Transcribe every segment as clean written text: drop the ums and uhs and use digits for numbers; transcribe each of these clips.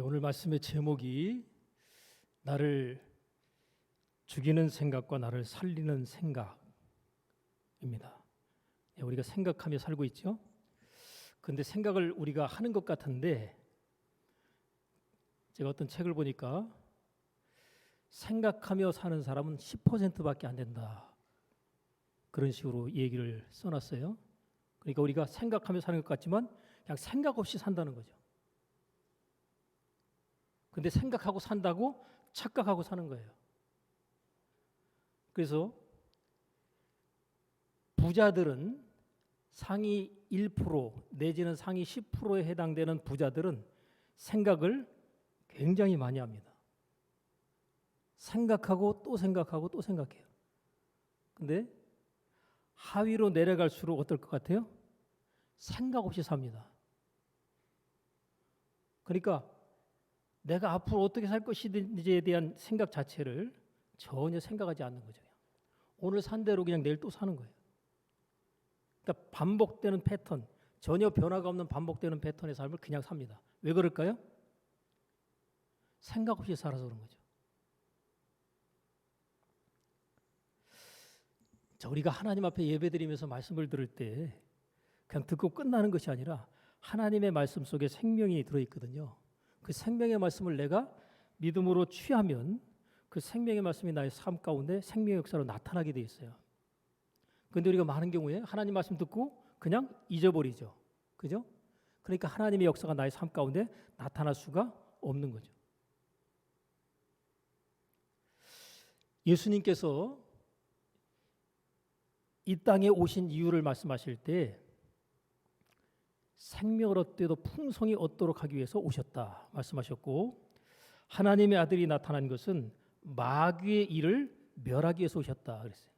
오늘 말씀의 제목이 나를 죽이는 생각과 나를 살리는 생각입니다. 우리가 생각하며 살고 있죠. 그런데 생각을 우리가 하는 것 같은데 제가 어떤 책을 보니까 생각하며 사는 사람은 10%밖에 안 된다. 그런 식으로 얘기를 써놨어요. 그러니까 우리가 생각하며 사는 것 같지만 그냥 생각 없이 산다는 거죠. 근데 생각하고 산다고 착각하고 사는 거예요. 그래서 부자들은 상위 1% 내지는 상위 10%에 해당되는 부자들은 생각을 굉장히 많이 합니다. 생각하고 또 생각하고 또 생각해요. 근데 하위로 내려갈수록 어떨 것 같아요? 생각 없이 삽니다. 그러니까 내가 앞으로 어떻게 살 것인지에 대한 생각 자체를 전혀 생각하지 않는 거죠. 오늘 산 대로 그냥 내일 또 사는 거예요. 그러니까 반복되는 패턴, 전혀 변화가 없는 반복되는 패턴의 삶을 그냥 삽니다. 왜 그럴까요? 생각 없이 살아서 그런 거죠. 자, 우리가 하나님 앞에 예배드리면서 말씀을 들을 때 그냥 듣고 끝나는 것이 아니라 하나님의 말씀 속에 생명이 들어있거든요. 그 생명의 말씀을 내가 믿음으로 취하면 그 생명의 말씀이 나의 삶 가운데 생명의 역사로 나타나게 돼 있어요. 그런데 우리가 많은 경우에 하나님 말씀 듣고 그냥 잊어버리죠. 그죠? 그러니까 하나님의 역사가 나의 삶 가운데 나타날 수가 없는 거죠. 예수님께서 이 땅에 오신 이유를 말씀하실 때 생명을 얻되도 풍성히 얻도록 하기 위해서 오셨다 말씀하셨고, 하나님의 아들이 나타난 것은 마귀의 일을 멸하기 위해서 오셨다 그랬어요.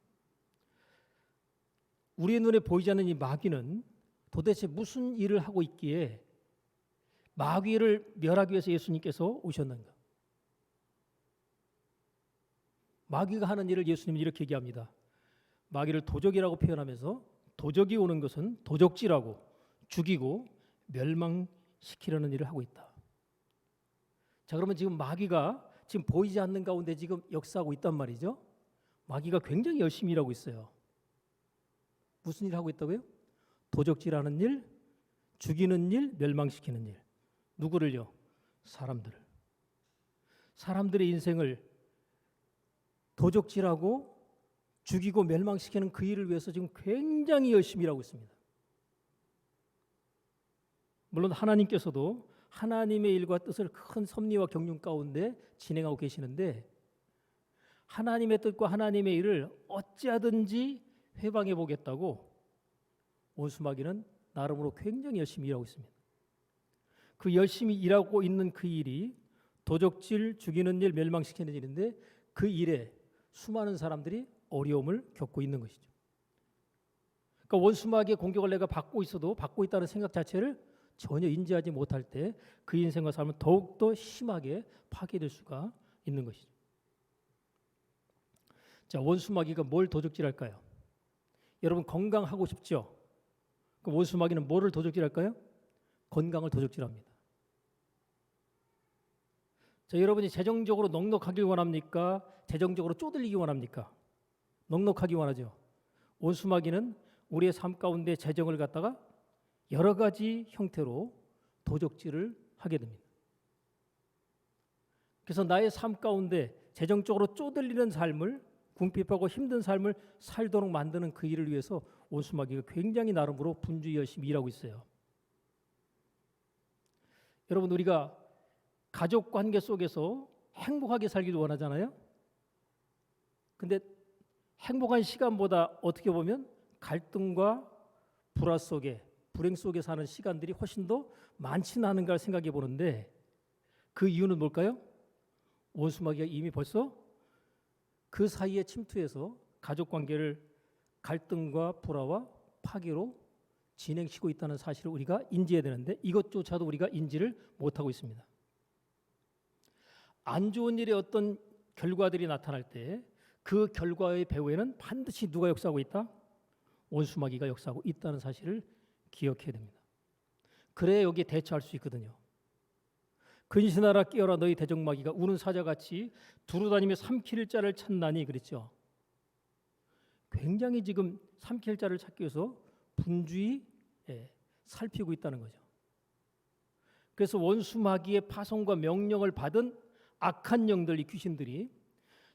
우리의 눈에 보이지 않는 이 마귀는 도대체 무슨 일을 하고 있기에 마귀를 멸하기 위해서 예수님께서 오셨는가? 마귀가 하는 일을 예수님은 이렇게 얘기합니다. 마귀를 도적이라고 표현하면서 도적이 오는 것은 도적질하고 죽이고 멸망시키려는 일을 하고 있다. 자, 그러면 지금 마귀가 지금 보이지 않는 가운데 지금 역사하고 있단 말이죠. 마귀가 굉장히 열심히 일하고 있어요. 무슨 일 하고 있다고요? 도적질하는 일, 죽이는 일, 멸망시키는 일. 누구를요? 사람들을. 사람들의 인생을 도적질하고 죽이고 멸망시키는 그 일을 위해서 지금 굉장히 열심히 일하고 있습니다. 물론 하나님께서도 하나님의 일과 뜻을 큰 섭리와 경륜 가운데 진행하고 계시는데 하나님의 뜻과 하나님의 일을 어찌하든지 회방해 보겠다고 원수마귀는 나름으로 굉장히 열심히 일하고 있습니다. 그 열심히 일하고 있는 그 일이 도적질, 죽이는 일, 멸망시키는 일인데 그 일에 수많은 사람들이 어려움을 겪고 있는 것이죠. 그러니까 원수마귀의 공격을 내가 받고 있어도 받고 있다는 생각 자체를 전혀 인지하지 못할 때 그 인생과 삶은 더욱더 심하게 파괴될 수가 있는 것이죠. 자, 원수마귀가 뭘 도적질할까요? 여러분 건강하고 싶죠? 그럼 원수마귀는 뭐를 도적질할까요? 건강을 도적질합니다. 자, 여러분이 재정적으로 넉넉하길 원합니까? 재정적으로 쪼들리기 원합니까? 넉넉하기 원하죠. 원수마귀는 우리의 삶 가운데 재정을 갖다가 여러 가지 형태로 도적질을 하게 됩니다. 그래서 나의 삶 가운데 재정적으로 쪼들리는 삶을, 궁핍하고 힘든 삶을 살도록 만드는 그 일을 위해서 원수마귀가 굉장히 나름으로 분주히 열심히 일하고 있어요. 여러분, 우리가 가족 관계 속에서 행복하게 살기를 원하잖아요. 근데 행복한 시간보다 어떻게 보면 갈등과 불화 속에, 불행 속에 사는 시간들이 훨씬 더 많지는 않은가 생각해 보는데 그 이유는 뭘까요? 원수마귀가 이미 벌써 그 사이에 침투해서 가족 관계를 갈등과 불화와 파괴로 진행시키고 있다는 사실을 우리가 인지해야 되는데 이것조차도 우리가 인지를 못하고 있습니다. 안 좋은 일의 어떤 결과들이 나타날 때 그 결과의 배후에는 반드시 누가 역사하고 있다? 원수마귀가 역사하고 있다는 사실을 기억해야 됩니다. 그래야 여기에 대처할 수 있거든요. 근신하라 깨어라 너희 대적마귀가 우는 사자같이 두루다니며 삼킬 자를 찾나니 그랬죠. 굉장히 지금 삼킬 자를 찾기 위해서 분주히 살피고 있다는 거죠. 그래서 원수마귀의 파송과 명령을 받은 악한 영들, 이 귀신들이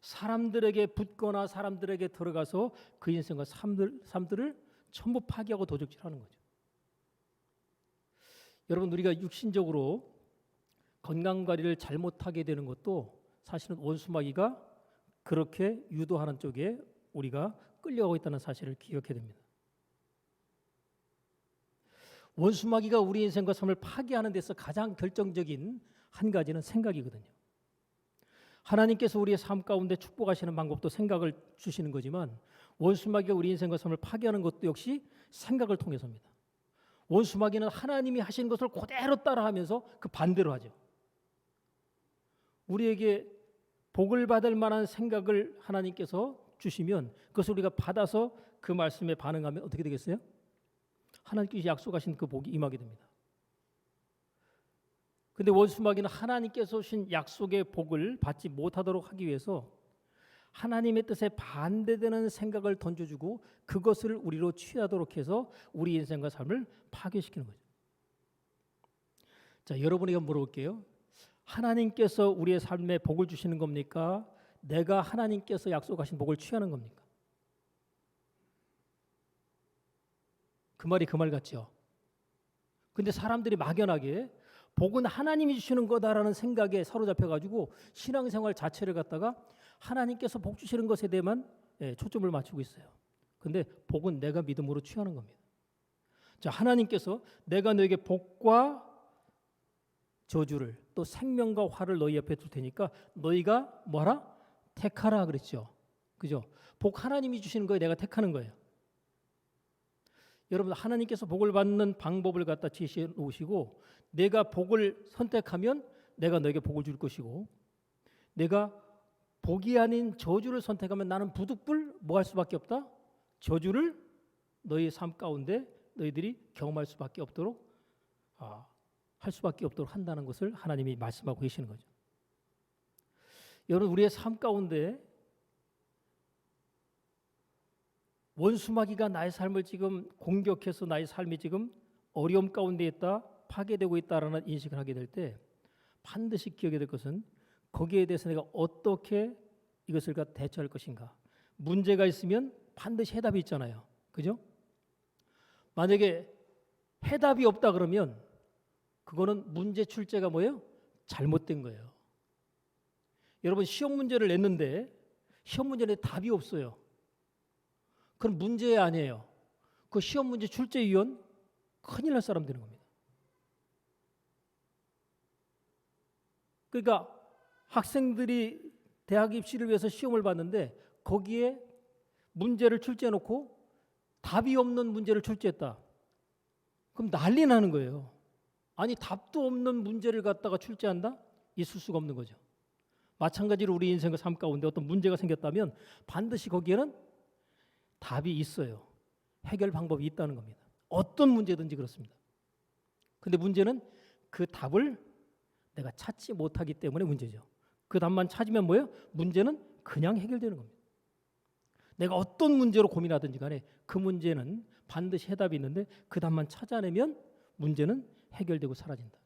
사람들에게 붙거나 사람들에게 들어가서 그 인생과 삶들을 전부 파괴하고 도적질하는 거죠. 여러분, 우리가 육신적으로 건강관리를 잘못하게 되는 것도 사실은 원수마귀가 그렇게 유도하는 쪽에 우리가 끌려가고 있다는 사실을 기억해야 됩니다. 원수마귀가 우리 인생과 삶을 파괴하는 데서 가장 결정적인 한 가지는 생각이거든요. 하나님께서 우리의 삶 가운데 축복하시는 방법도 생각을 주시는 거지만 원수마귀가 우리 인생과 삶을 파괴하는 것도 역시 생각을 통해서입니다. 원수마귀는 하나님이 하신 것을 그대로 따라하면서 그 반대로 하죠. 우리에게 복을 받을 만한 생각을 하나님께서 주시면 그것을 우리가 받아서 그 말씀에 반응하면 어떻게 되겠어요? 하나님께서 약속하신 그 복이 임하게 됩니다. 근데 원수마귀는 하나님께서 주신 약속의 복을 받지 못하도록 하기 위해서 하나님의 뜻에 반대되는 생각을 던져주고 그것을 우리로 취하도록 해서 우리 인생과 삶을 파괴시키는 거죠. 자, 여러분에게 물어볼게요. 하나님께서 우리의 삶에 복을 주시는 겁니까? 내가 하나님께서 약속하신 복을 취하는 겁니까? 그 말이 그 말 같죠. 근데 사람들이 막연하게 복은 하나님이 주시는 거다라는 생각에 사로잡혀가지고 신앙생활 자체를 갖다가 하나님께서 복 주시는 것에 대해만 초점을 맞추고 있어요. 근데 복은 내가 믿음으로 취하는 겁니다. 자, 하나님께서 내가 너에게 복과 저주를 또 생명과 화를 너희 옆에 둘 테니까 너희가 뭐하라? 택하라 그랬죠. 그죠? 복 하나님이 주시는 거예요. 내가 택하는 거예요. 여러분, 하나님께서 복을 받는 방법을 갖다 제시해 놓으시고 내가 복을 선택하면 내가 너에게 복을 줄 것이고 내가 복이 아닌 저주를 선택하면 나는 부득불 뭐 할 수밖에 없다? 저주를 너희 삶 가운데 너희들이 경험할 수밖에 없도록 할 수밖에 없도록 한다는 것을 하나님이 말씀하고 계시는 거죠. 여러분, 우리의 삶 가운데 원수마귀가 나의 삶을 지금 공격해서 나의 삶이 지금 어려움 가운데 있다, 파괴되고 있다라는 인식을 하게 될 때 반드시 기억해야 될 것은 거기에 대해서 내가 어떻게 이것을 대처할 것인가. 문제가 있으면 반드시 해답이 있잖아요. 그죠? 만약에 해답이 없다 그러면 그거는 문제 출제가 뭐예요? 잘못된 거예요. 여러분, 시험 문제를 냈는데 시험 문제에 답이 없어요. 그건 문제 아니에요. 그 시험 문제 출제위원 큰일 날 사람 되는 겁니다. 그러니까 학생들이 대학 입시를 위해서 시험을 봤는데 거기에 문제를 출제해놓고 답이 없는 문제를 출제했다. 그럼 난리 나는 거예요. 아니, 답도 없는 문제를 갖다가 출제한다? 있을 수가 없는 거죠. 마찬가지로 우리 인생의 삶 가운데 어떤 문제가 생겼다면 반드시 거기에는 답이 있어요. 해결 방법이 있다는 겁니다. 어떤 문제든지 그렇습니다. 근데 문제는 그 답을 내가 찾지 못하기 때문에 문제죠. 그 답만 찾으면 뭐예요? 문제는 그냥 해결되는 겁니다. 내가 어떤 문제로 고민하든지 간에 그 문제는 반드시 해답이 있는데 그 답만 찾아내면 문제는 해결되고 사라진다.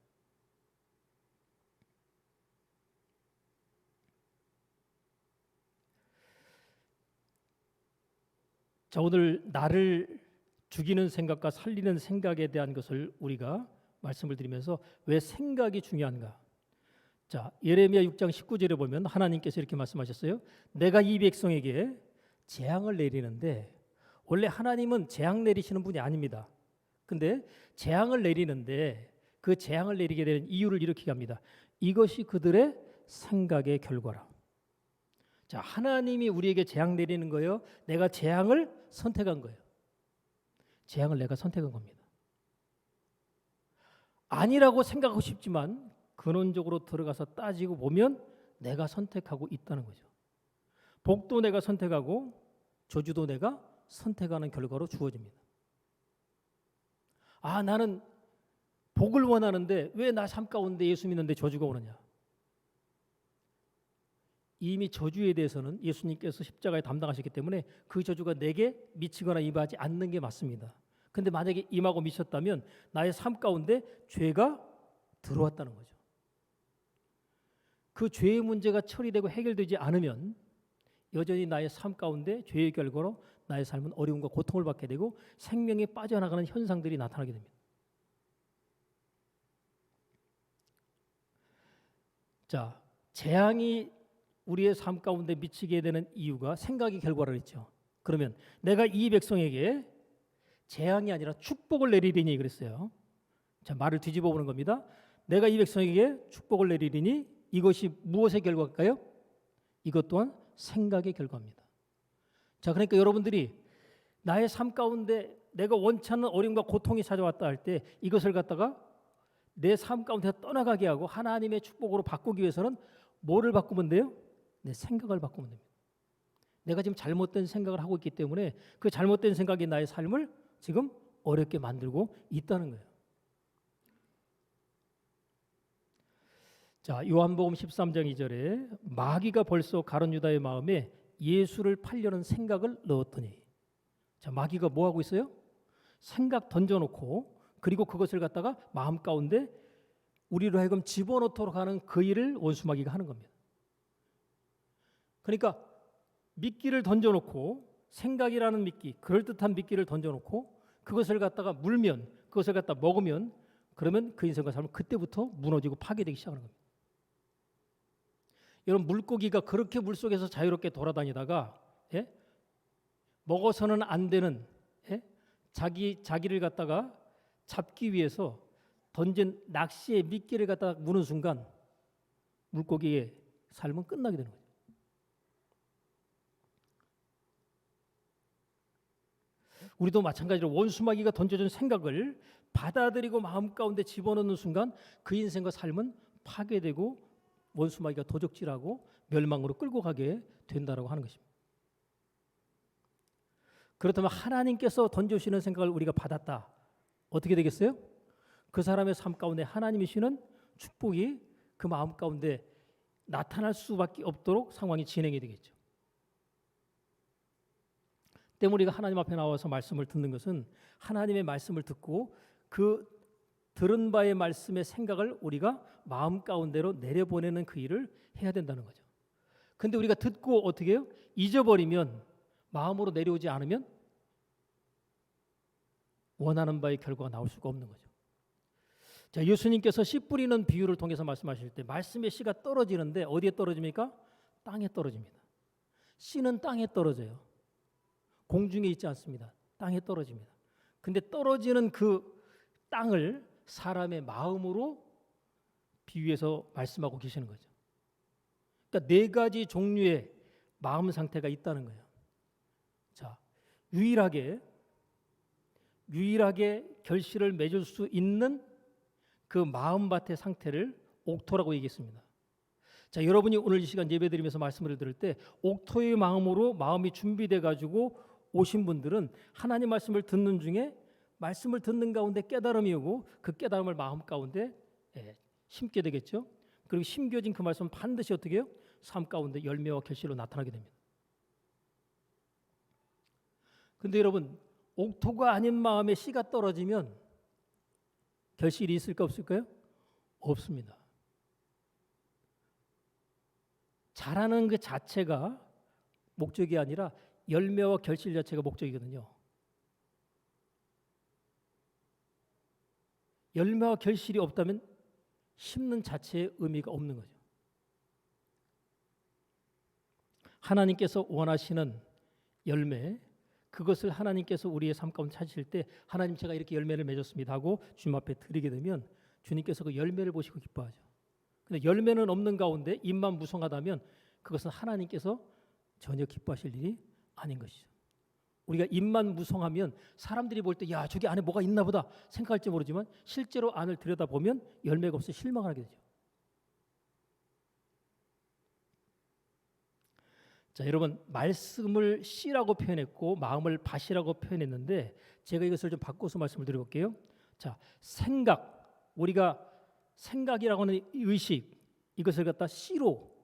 자, 오늘 나를 죽이는 생각과 살리는 생각에 대한 것을 우리가 말씀을 드리면서 왜 생각이 중요한가? 자, 예레미야 6장 19절에 보면 하나님께서 이렇게 말씀하셨어요. 내가 이 백성에게 재앙을 내리는데 원래 하나님은 재앙 내리시는 분이 아닙니다. 근데 재앙을 내리는데 그 재앙을 내리게 되는 이유를 이렇게 합니다. 이것이 그들의 생각의 결과라. 자, 하나님이 우리에게 재앙 내리는 거예요. 내가 재앙을 선택한 거예요. 재앙을 내가 선택한 겁니다. 아니라고 생각하고 싶지만 근원적으로 들어가서 따지고 보면 내가 선택하고 있다는 거죠. 복도 내가 선택하고 저주도 내가 선택하는 결과로 주어집니다. 나는 복을 원하는데 왜 나 삶 가운데 예수 믿는데 저주가 오느냐? 이미 저주에 대해서는 예수님께서 십자가에 담당하셨기 때문에 그 저주가 내게 미치거나 임하지 않는 게 맞습니다. 근데 만약에 임하고 미쳤다면 나의 삶 가운데 죄가 들어왔다는 거죠. 그 죄의 문제가 처리되고 해결되지 않으면 여전히 나의 삶 가운데 죄의 결과로 나의 삶은 어려움과 고통을 받게 되고 생명이 빠져나가는 현상들이 나타나게 됩니다. 자, 재앙이 우리의 삶 가운데 미치게 되는 이유가 생각의 결과를 했죠. 그러면 내가 이 백성에게 재앙이 아니라 축복을 내리리니 그랬어요. 자, 말을 뒤집어 보는 겁니다. 내가 이 백성에게 축복을 내리리니 이것이 무엇의 결과일까요? 이것 또한 생각의 결과입니다. 자, 그러니까 여러분들이 나의 삶 가운데 내가 원치 않는 어려움과 고통이 찾아왔다 할 때 이것을 갖다가 내 삶 가운데 떠나가게 하고 하나님의 축복으로 바꾸기 위해서는 뭐를 바꾸면 돼요? 내 생각을 바꾸면 됩니다. 내가 지금 잘못된 생각을 하고 있기 때문에 그 잘못된 생각이 나의 삶을 지금 어렵게 만들고 있다는 거예요. 자, 요한복음 13장 2절에 마귀가 벌써 가룟 유다의 마음에 예수를 팔려는 생각을 넣었더니, 자, 마귀가 뭐 하고 있어요? 생각 던져놓고 그리고 그것을 갖다가 마음 가운데 우리로 하여금 집어넣도록 하는 그 일을 원수 마귀가 하는 겁니다. 그러니까 미끼를 던져놓고 생각이라는 미끼, 그럴듯한 미끼를 던져놓고 그것을 갖다가 물면, 그것을 갖다 먹으면 그러면 그 인생과 삶은 그때부터 무너지고 파괴되기 시작하는 겁니다. 여러분, 물고기가 그렇게 물속에서 자유롭게 돌아다니다가 먹어서는 안 되는 자기를 갖다가 잡기 위해서 던진 낚시의 미끼를 갖다가 무는 순간 물고기의 삶은 끝나게 되는 거죠. 우리도 마찬가지로 원수마귀가 던져준 생각을 받아들이고 마음 가운데 집어넣는 순간 그 인생과 삶은 파괴되고 원수마귀가 도적질하고 멸망으로 끌고 가게 된다라고 하는 것입니다. 그렇다면 하나님께서 던져주시는 생각을 우리가 받았다. 어떻게 되겠어요? 그 사람의 삶 가운데 하나님이 주시는 축복이 그 마음 가운데 나타날 수밖에 없도록 상황이 진행이 되겠죠. 때문에 우리가 하나님 앞에 나와서 말씀을 듣는 것은 하나님의 말씀을 듣고 그 들은 바의 말씀의 생각을 우리가 마음 가운데로 내려보내는 그 일을 해야 된다는 거죠. 근데 우리가 듣고 어떻게 해요? 잊어버리면, 마음으로 내려오지 않으면 원하는 바의 결과가 나올 수가 없는 거죠. 자, 예수님께서 씨 뿌리는 비유를 통해서 말씀하실 때 말씀의 씨가 떨어지는데 어디에 떨어집니까? 땅에 떨어집니다. 씨는 땅에 떨어져요. 공중에 있지 않습니다. 땅에 떨어집니다. 근데 떨어지는 그 땅을 사람의 마음으로 비유해서 말씀하고 계시는 거죠. 그러니까 네 가지 종류의 마음 상태가 있다는 거예요. 자, 유일하게 결실을 맺을 수 있는 그 마음밭의 상태를 옥토라고 얘기했습니다. 자, 여러분이 오늘 이 시간 예배드리면서 말씀을 들을 때 옥토의 마음으로 마음이 준비돼 가지고 오신 분들은 하나님 말씀을 듣는 중에 말씀을 듣는 가운데 깨달음이 오고 그 깨달음을 마음 가운데 심게 되겠죠. 그리고 심겨진 그 말씀은 반드시 어떻게 해요? 삶 가운데 열매와 결실로 나타나게 됩니다. 근데 여러분, 옥토가 아닌 마음에 씨가 떨어지면 결실이 있을까 없을까요? 없습니다. 자라는 그 자체가 목적이 아니라 열매와 결실 자체가 목적이거든요. 열매와 결실이 없다면 심는 자체의 의미가 없는 거죠. 하나님께서 원하시는 열매, 그것을 하나님께서 우리의 삶 가운데 찾으실 때 하나님 제가 이렇게 열매를 맺었습니다 하고 주님 앞에 드리게 되면 주님께서 그 열매를 보시고 기뻐하죠. 근데 열매는 없는 가운데 입만 무성하다면 그것은 하나님께서 전혀 기뻐하실 일이 아닌 것이죠. 우리가 입만 무성하면 사람들이 볼 때 야, 저기 안에 뭐가 있나 보다 생각할지 모르지만 실제로 안을 들여다보면 열매가 없어 실망을 하게 되죠. 자, 여러분, 말씀을 씨라고 표현했고 마음을 밭이라고 표현했는데 제가 이것을 좀 바꿔서 말씀을 드려볼게요. 자, 생각, 우리가 생각이라고 하는 의식, 이것을 갖다 C로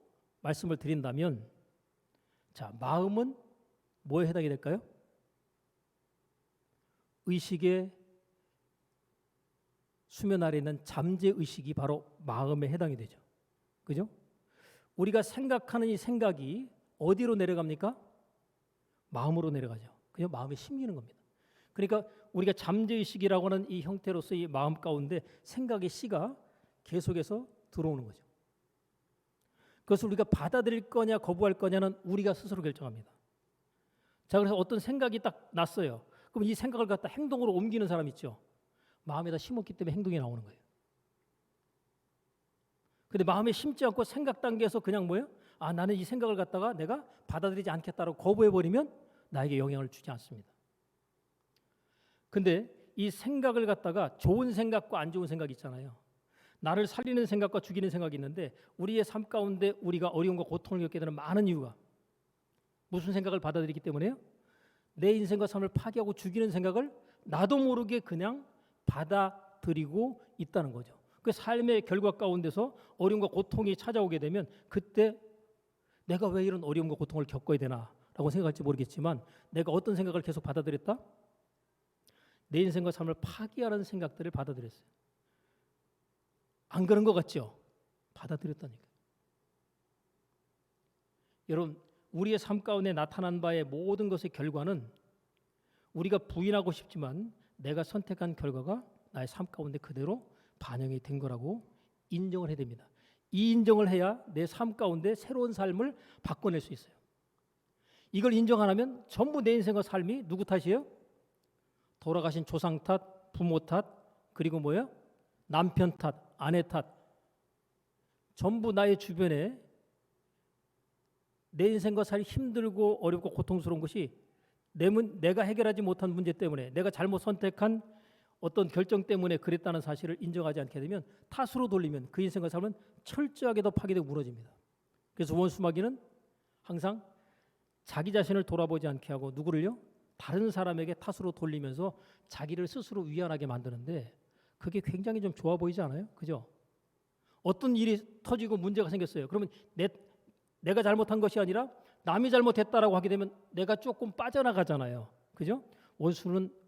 말씀을 드린다면, 자, 마음은 뭐에 해당이 될까요? 의식의 수면 아래 있는 잠재 의식이 바로 마음에 해당이 되죠. 그죠? 우리가 생각하는 이 생각이 어디로 내려갑니까? 마음으로 내려가죠. 그냥 마음에 심기는 겁니다. 그러니까 우리가 잠재 의식이라고 하는 이 형태로서 이 마음 가운데 생각의 씨가 계속해서 들어오는 거죠. 그것을 우리가 받아들일 거냐 거부할 거냐는 우리가 스스로 결정합니다. 자, 그래서 어떤 생각이 딱 났어요. 그럼 이 생각을 갖다 행동으로 옮기는 사람 있죠. 마음에다 심었기 때문에 행동이 나오는 거예요. 근데 마음에 심지 않고 생각 단계에서 그냥 뭐예요? 아, 나는 이 생각을 갖다가 내가 받아들이지 않겠다라고 거부해버리면 나에게 영향을 주지 않습니다. 근데 이 생각을 갖다가 좋은 생각과 안 좋은 생각이 있잖아요. 나를 살리는 생각과 죽이는 생각이 있는데 우리의 삶 가운데 우리가 어려움과 고통을 겪게 되는 많은 이유가 무슨 생각을 받아들이기 때문에요? 내 인생과 삶을 파괴하고 죽이는 생각을 나도 모르게 그냥 받아들이고 있다는 거죠. 그 삶의 결과 가운데서 어려움과 고통이 찾아오게 되면 그때 내가 왜 이런 어려움과 고통을 겪어야 되나라고 생각할지 모르겠지만 내가 어떤 생각을 계속 받아들였다? 내 인생과 삶을 파괴하는 생각들을 받아들였어요. 안 그런 것 같죠? 받아들였다니까요. 여러분, 우리의 삶 가운데 나타난 바의 모든 것의 결과는 우리가 부인하고 싶지만 내가 선택한 결과가 나의 삶 가운데 그대로 반영이 된 거라고 인정을 해야 됩니다. 이 인정을 해야 내 삶 가운데 새로운 삶을 바꿔낼 수 있어요. 이걸 인정 안 하면 전부 내 인생과 삶이 누구 탓이에요? 돌아가신 조상 탓, 부모 탓, 그리고 뭐예요? 남편 탓, 아내 탓. 전부 나의 주변에 내 인생과 삶이 힘들고 어렵고 고통스러운 것이 내가 해결하지 못한 문제 때문에 내가 잘못 선택한 어떤 결정 때문에 그랬다는 사실을 인정하지 않게 되면 탓으로 돌리면 그 인생과 삶은 철저하게 더 파괴되고 무너집니다. 그래서 원수마귀는 항상 자기 자신을 돌아보지 않게 하고 누구를요? 다른 사람에게 탓으로 돌리면서 자기를 스스로 위안하게 만드는데 그게 굉장히 좀 좋아 보이지 않아요? 그죠? 어떤 일이 터지고 문제가 생겼어요. 그러면 내가 잘못한 것이 아니라 남이 잘못했다라고 하게 되면 내가 조금 빠져나가잖아요. 그죠?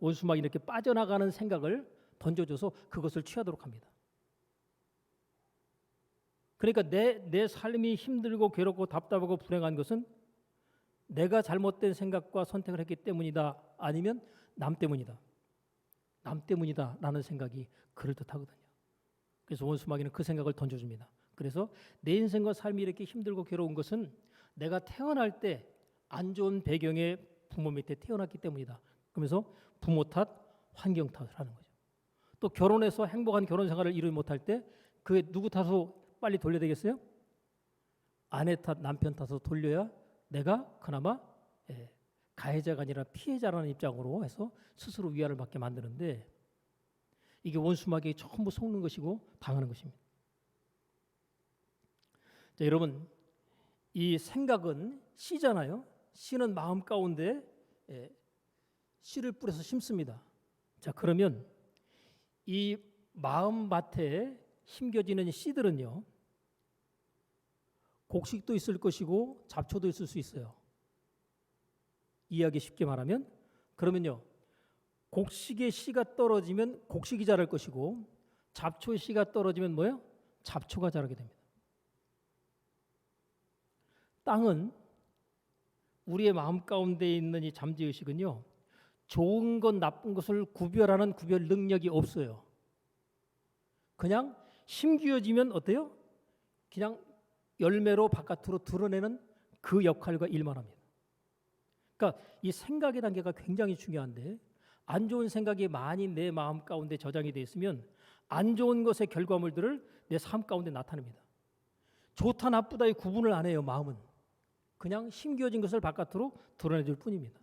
원수막 이렇게 빠져나가는 생각을 던져줘서 그것을 취하도록 합니다. 그러니까 내 삶이 힘들고 괴롭고 답답하고 불행한 것은 내가 잘못된 생각과 선택을 했기 때문이다. 아니면 남 때문이다. 남 때문이다라는 생각이 그럴듯하거든요. 그래서 원수마귀는 그 생각을 던져줍니다. 그래서 내 인생과 삶이 이렇게 힘들고 괴로운 것은 내가 태어날 때 안 좋은 배경의 부모 밑에 태어났기 때문이다. 그러면서 부모 탓, 환경 탓을 하는 거죠. 또 결혼해서 행복한 결혼 생활을 이루지 못할 때 그게 누구 탓으로 빨리 돌려야 되겠어요? 아내 탓, 남편 탓으로 돌려야 내가 그나마 가해자가 아니라 피해자라는 입장으로 해서 스스로 위안을 받게 만드는데 이게 원수마귀에 전부 속는 것이고 당하는 것입니다. 자, 여러분, 이 생각은 씨잖아요. 씨는 마음 가운데 씨를 뿌려서 심습니다. 자, 그러면 이 마음밭에 심겨지는 씨들은요, 곡식도 있을 것이고 잡초도 있을 수 있어요. 이해하기 쉽게 말하면 그러면요, 곡식의 씨가 떨어지면 곡식이 자랄 것이고 잡초의 씨가 떨어지면 뭐예요? 잡초가 자라게 됩니다. 땅은 우리의 마음 가운데 있는 이 잠재의식은요, 좋은 것 나쁜 것을 구별하는 구별 능력이 없어요. 그냥 심기어지면 어때요? 그냥 열매로 바깥으로 드러내는 그 역할과 일만 합니다. 그러니까 이 생각의 단계가 굉장히 중요한데 안 좋은 생각이 많이 내 마음 가운데 저장이 되어 있으면 안 좋은 것의 결과물들을 내 삶 가운데 나타냅니다. 좋다 나쁘다의 구분을 안 해요. 마음은 그냥 심겨진 것을 바깥으로 드러내줄 뿐입니다.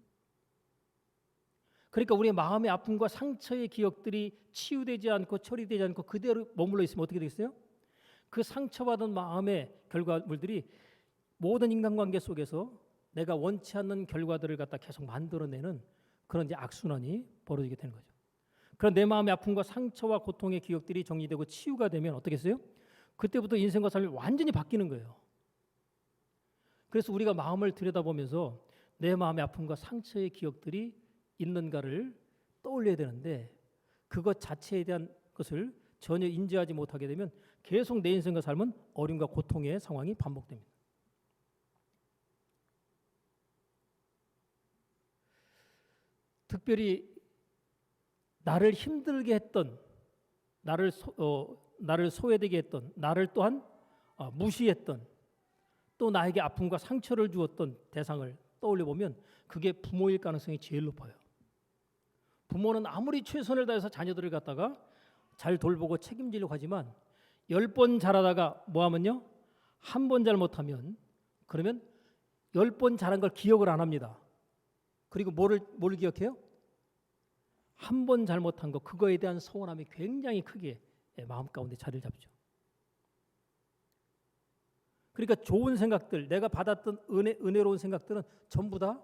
그러니까 우리의 마음의 아픔과 상처의 기억들이 치유되지 않고 처리되지 않고 그대로 머물러 있으면 어떻게 되겠어요? 그 상처받은 마음의 결과물들이 모든 인간관계 속에서 내가 원치 않는 결과들을 갖다 계속 만들어내는 그런 이제 악순환이 벌어지게 되는 거죠. 그런 내 마음의 아픔과 상처와 고통의 기억들이 정리되고 치유가 되면 어떻겠어요? 그때부터 인생과 삶이 완전히 바뀌는 거예요. 그래서 우리가 마음을 들여다보면서 내 마음의 아픔과 상처의 기억들이 있는가를 떠올려야 되는데 그것 자체에 대한 것을 전혀 인지하지 못하게 되면 계속 내 인생과 삶은 어려움과 고통의 상황이 반복됩니다. 특별히 나를 힘들게 했던, 나를 소외되게 했던, 나를 또한 무시했던, 또 나에게 아픔과 상처를 주었던 대상을 떠올려 보면 그게 부모일 가능성이 제일 높아요. 부모는 아무리 최선을 다해서 자녀들을 갖다가 잘 돌보고 책임지려고 하지만 10번 잘하다가 뭐하면요? 한 번 잘못하면 그러면 10번 잘한 걸 기억을 안 합니다. 그리고 뭘 기억해요? 한 번 잘못한 거, 그거에 대한 서운함이 굉장히 크게 마음 가운데 자리를 잡죠. 그러니까 좋은 생각들, 내가 받았던 은혜로운 생각들은 전부 다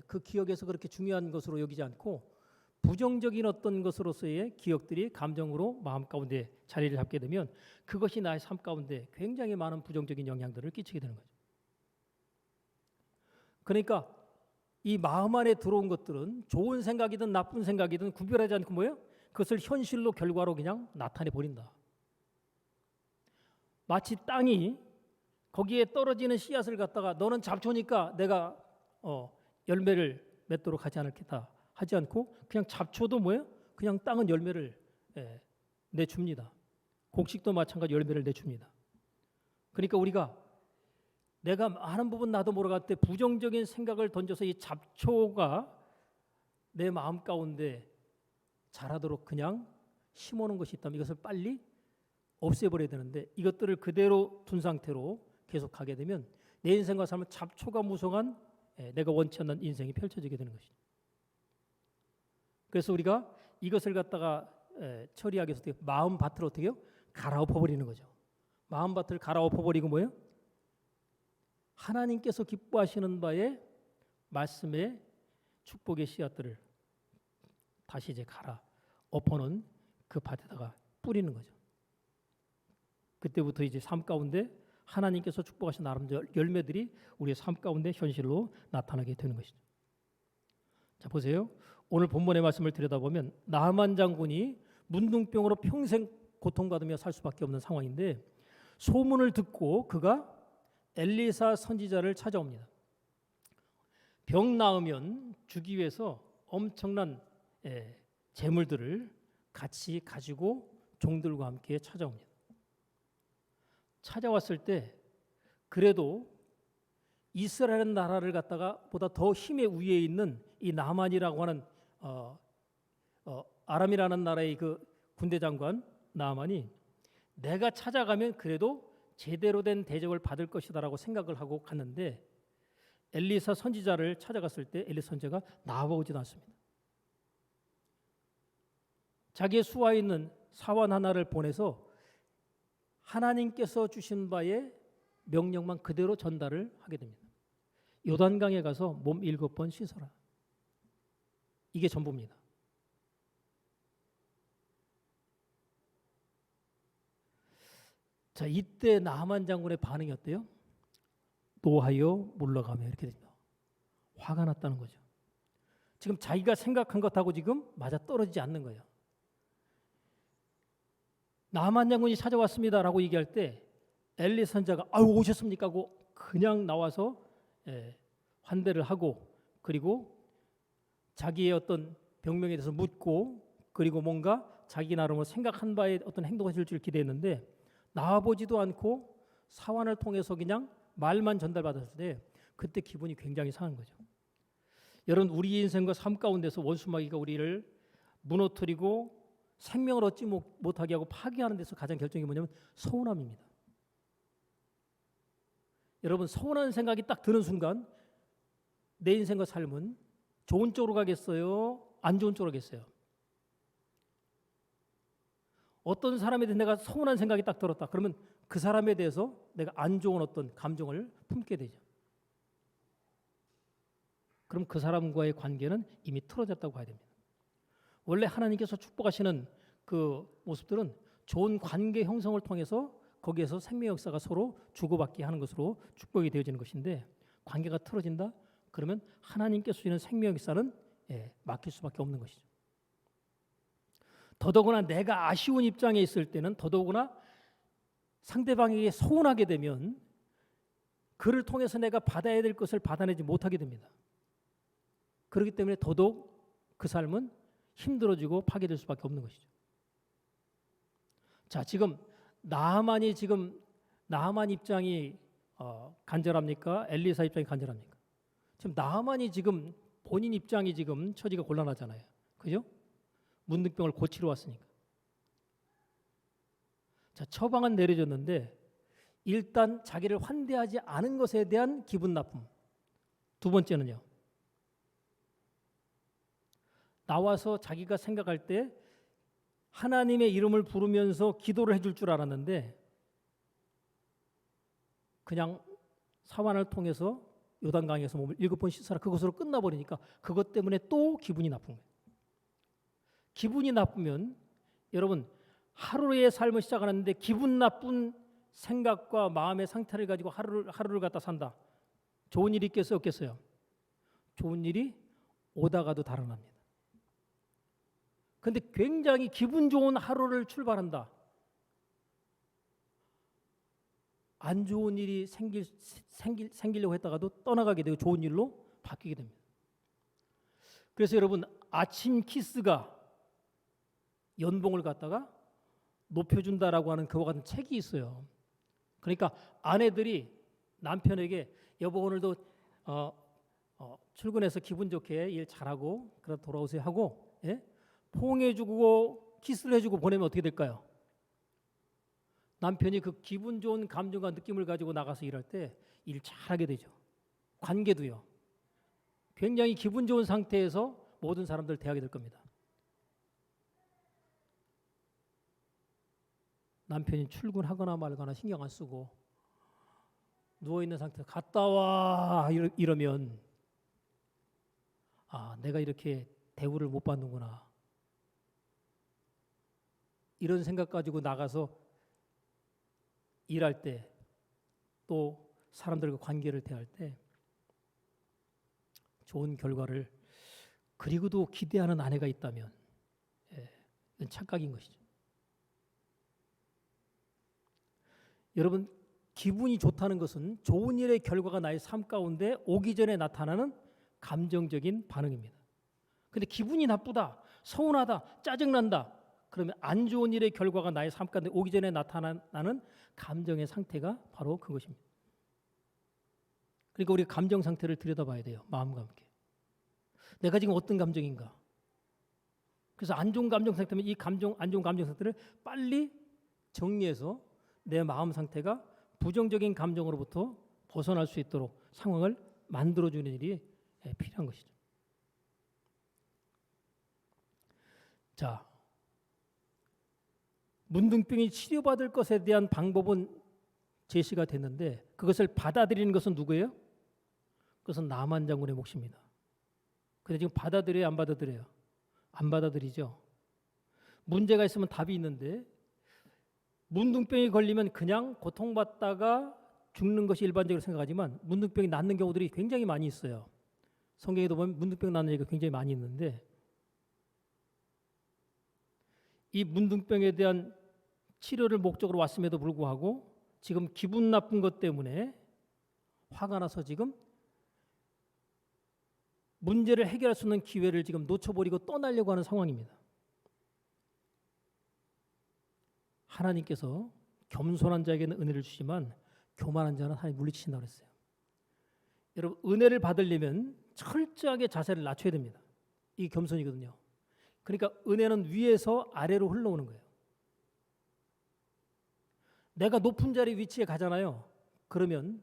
그 기억에서 그렇게 중요한 것으로 여기지 않고 부정적인 어떤 것으로서의 기억들이 감정으로 마음 가운데 자리를 잡게 되면 그것이 나의 삶 가운데 굉장히 많은 부정적인 영향들을 끼치게 되는 거죠. 그러니까 이 마음 안에 들어온 것들은 좋은 생각이든 나쁜 생각이든 구별하지 않고 뭐예요? 그것을 현실로 결과로 그냥 나타내 버린다. 마치 땅이 거기에 떨어지는 씨앗을 갖다가 너는 잡초니까 내가 열매를 맺도록 하지 않겠다 하지 않고 그냥 잡초도 뭐예요? 그냥 땅은 열매를 내줍니다. 곡식도 마찬가지 열매를 내줍니다. 그러니까 우리가 내가 많은 부분 나도 모르갈 때 부정적인 생각을 던져서 이 잡초가 내 마음 가운데 자라도록 그냥 심어놓은 것이 있다면 이것을 빨리 없애버려야 되는데 이것들을 그대로 둔 상태로 계속 가게 되면 내 인생과 삶은 잡초가 무성한 내가 원치 않는 인생이 펼쳐지게 되는 것이죠. 그래서 우리가 이것을 갖다가 처리하기 위해서 마음밭을 어떻게 해요? 갈아엎어버리는 거죠. 마음밭을 갈아엎어버리고 뭐예요? 하나님께서 기뻐하시는 바의 말씀의 축복의 씨앗들을 다시 이제 갈아엎어놓은 그 밭에다가 뿌리는 거죠. 그때부터 이제 삶 가운데 하나님께서 축복하신 나름대로 열매들이 우리의 삶 가운데 현실로 나타나게 되는 것이죠. 자, 보세요. 오늘 본문의 말씀을 들여다보면 나만 장군이 문둥병으로 평생 고통받으며 살 수밖에 없는 상황인데 소문을 듣고 그가 엘리사 선지자를 찾아옵니다. 병 나으면 주기 위해서 엄청난 재물들을 같이 가지고 종들과 함께 찾아옵니다. 찾아왔을 때 그래도 이스라엘 나라를 갖다가 보다 더 힘의 위에 있는 이 나만이라고 하는 아람이라는 나라의 그 군대 장관 나만이 내가 찾아가면 그래도 제대로 된 대접을 받을 것이다라고 생각을 하고 갔는데 엘리사 선지자를 찾아갔을 때 엘리사 선지자가 나와보지도 않습니다. 자기의 수하에 있는 사원 하나를 보내서 하나님께서 주신 바의 명령만 그대로 전달을 하게 됩니다. 요단강에 가서 몸 7번 씻어라. 이게 전부입니다. 자, 이때 나만 장군의 반응이 어때요? 노하여 물러가며 이렇게 됩니다. 화가 났다는 거죠. 지금 자기가 생각한 것하고 지금 맞아 떨어지지 않는 거예요. 나만 장군이 찾아왔습니다라고 얘기할 때 엘리 선자가 아유 오셨습니까 하고 그냥 나와서 환대를 하고 그리고 자기의 어떤 병명에 대해서 묻고 그리고 뭔가 자기 나름으로 생각한 바에 어떤 행동을 해줄 줄 기대했는데 나와보지도 않고 사환을 통해서 그냥 말만 전달받았을 때 그때 기분이 굉장히 상한 거죠. 여러분 우리 인생과 삶 가운데서 원수마귀가 우리를 무너뜨리고 생명을 얻지 못하게 하고 파괴하는 데서 가장 결정이 뭐냐면 서운함입니다. 여러분 서운한 생각이 딱 드는 순간 내 인생과 삶은 좋은 쪽으로 가겠어요? 안 좋은 쪽으로 가겠어요? 어떤 사람에 대해서 내가 서운한 생각이 딱 들었다. 그러면 그 사람에 대해서 내가 안 좋은 어떤 감정을 품게 되죠. 그럼 그 사람과의 관계는 이미 틀어졌다고 봐야 됩니다. 원래 하나님께서 축복하시는 그 모습들은 좋은 관계 형성을 통해서 거기에서 생명 역사가 서로 주고받게 하는 것으로 축복이 되어지는 것인데, 관계가 틀어진다? 그러면 하나님께서 주시는 생명 역사는 막힐 수밖에 없는 것이죠. 더더구나 내가 아쉬운 입장에 있을 때는, 더더구나 상대방에게 서운하게 되면 그를 통해서 내가 받아야 될 것을 받아내지 못하게 됩니다. 그렇기 때문에 더더욱 그 삶은 힘들어지고 파괴될 수밖에 없는 것이죠. 자, 지금 나하만 입장이 간절합니까? 엘리사 입장이 간절합니까? 지금 나하만이 지금 본인 입장이 지금 처지가 곤란하잖아요. 그죠? 문둥병을 고치러 왔으니까. 자, 처방은 내려졌는데 일단 자기를 환대하지 않은 것에 대한 기분 나쁨. 두 번째는요. 나와서 자기가 생각할 때 하나님의 이름을 부르면서 기도를 해줄 줄 알았는데 그냥 사환을 통해서 요단강에서 몸을 7번 씻어라, 그것으로 끝나버리니까 그것 때문에 또 기분이 나쁜 거예요. 기분이 나쁘면 여러분, 하루의 삶을 시작하는데 기분 나쁜 생각과 마음의 상태를 가지고 하루를 갖다 산다. 좋은 일이 있겠어요, 없겠어요? 좋은 일이 오다가도 달아납니다. 근데 굉장히 기분 좋은 하루를 출발한다. 안 좋은 일이 생기려고 했다가도 떠나가게 되고 좋은 일로 바뀌게 됩니다. 그래서 여러분, 아침 키스가 연봉을 갖다가 높여준다라고 하는 그와 같은 책이 있어요. 그러니까 아내들이 남편에게 여보 오늘도 출근해서 기분 좋게 일 잘하고 그러다 돌아오세요 하고 포옹해주고 키스를 해주고 보내면 어떻게 될까요? 남편이 그 기분 좋은 감정과 느낌을 가지고 나가서 일할 때 일 잘하게 되죠. 관계도요. 굉장히 기분 좋은 상태에서 모든 사람들 대하게 될 겁니다. 남편이 출근하거나 말거나 신경 안 쓰고 누워있는 상태에서 갔다 와 이러면 내가 이렇게 대우를 못 받는구나. 이런 생각 가지고 나가서 일할 때 또 사람들과 관계를 대할 때 좋은 결과를 그리고도 기대하는 아내가 있다면 이건 착각인 것이죠. 여러분, 기분이 좋다는 것은 좋은 일의 결과가 나의 삶 가운데 오기 전에 나타나는 감정적인 반응입니다. 근데 기분이 나쁘다, 서운하다, 짜증난다, 그러면 안 좋은 일의 결과가 나의 삶 가운데 오기 전에 나타나는 감정의 상태가 바로 그것입니다. 그러니까 우리가 감정 상태를 들여다봐야 돼요. 마음과 함께. 내가 지금 어떤 감정인가? 그래서 안 좋은 감정 상태면 이 안 좋은 감정 상태를 빨리 정리해서 내 마음 상태가 부정적인 감정으로부터 벗어날 수 있도록 상황을 만들어주는 일이 필요한 것이죠. 자, 문둥병이 치료받을 것에 대한 방법은 제시가 됐는데 그것을 받아들이는 것은 누구예요? 그것은 나만 장군의 몫입니다. 근데 지금 받아들여요, 안 받아들여요? 안 받아들이죠. 문제가 있으면 답이 있는데 문둥병이 걸리면 그냥 고통받다가 죽는 것이 일반적으로 생각하지만 문둥병이 낫는 경우들이 굉장히 많이 있어요. 성경에도 보면 문둥병 낫는 얘기가 굉장히 많이 있는데 이 문둥병에 대한 치료를 목적으로 왔음에도 불구하고 지금 기분 나쁜 것 때문에 화가 나서 지금 문제를 해결할 수 있는 기회를 지금 놓쳐버리고 떠나려고 하는 상황입니다. 하나님께서 겸손한 자에게는 은혜를 주시지만 교만한 자는 하나님 물리치신다고 그랬어요. 여러분, 은혜를 받으려면 철저하게 자세를 낮춰야 됩니다. 이게 겸손이거든요. 그러니까 은혜는 위에서 아래로 흘러오는 거예요. 내가 높은 자리 위치에 가잖아요. 그러면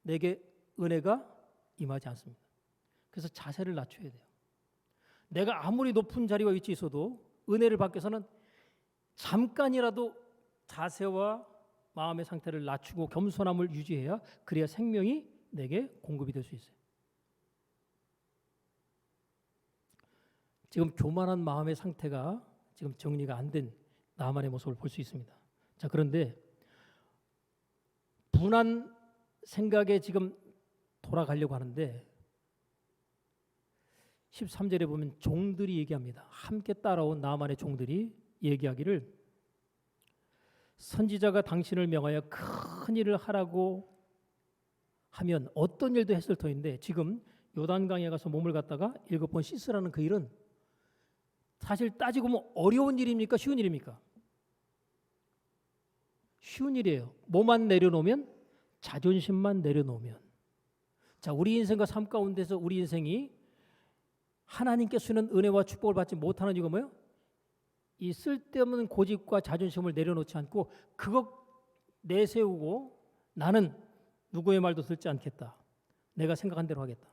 내게 은혜가 임하지 않습니다. 그래서 자세를 낮춰야 돼요. 내가 아무리 높은 자리와 위치에 있어도 은혜를 받기 위해서는 잠깐이라도 자세와 마음의 상태를 낮추고 겸손함을 유지해야 그래야 생명이 내게 공급이 될 수 있어요. 지금 교만한 마음의 상태가 지금 정리가 안 된 나만의 모습을 볼 수 있습니다. 자, 그런데 분한 생각에 지금 돌아가려고 하는데 13절에 보면 종들이 얘기합니다. 함께 따라온 나만의 종들이 얘기하기를 선지자가 당신을 명하여 큰 일을 하라고 하면 어떤 일도 했을 터인데 지금 요단강에 가서 몸을 갖다가 7번 씻으라는 그 일은 사실 따지고 보면 어려운 일입니까? 쉬운 일입니까? 쉬운 일이에요. 뭐만 내려놓으면? 자존심만 내려놓으면. 자, 우리 인생과 삶 가운데서 우리 인생이 하나님께 주는 은혜와 축복을 받지 못하는 이유가 뭐예요? 이 쓸데없는 고집과 자존심을 내려놓지 않고 그것 내세우고 나는 누구의 말도 듣지 않겠다. 내가 생각한 대로 하겠다.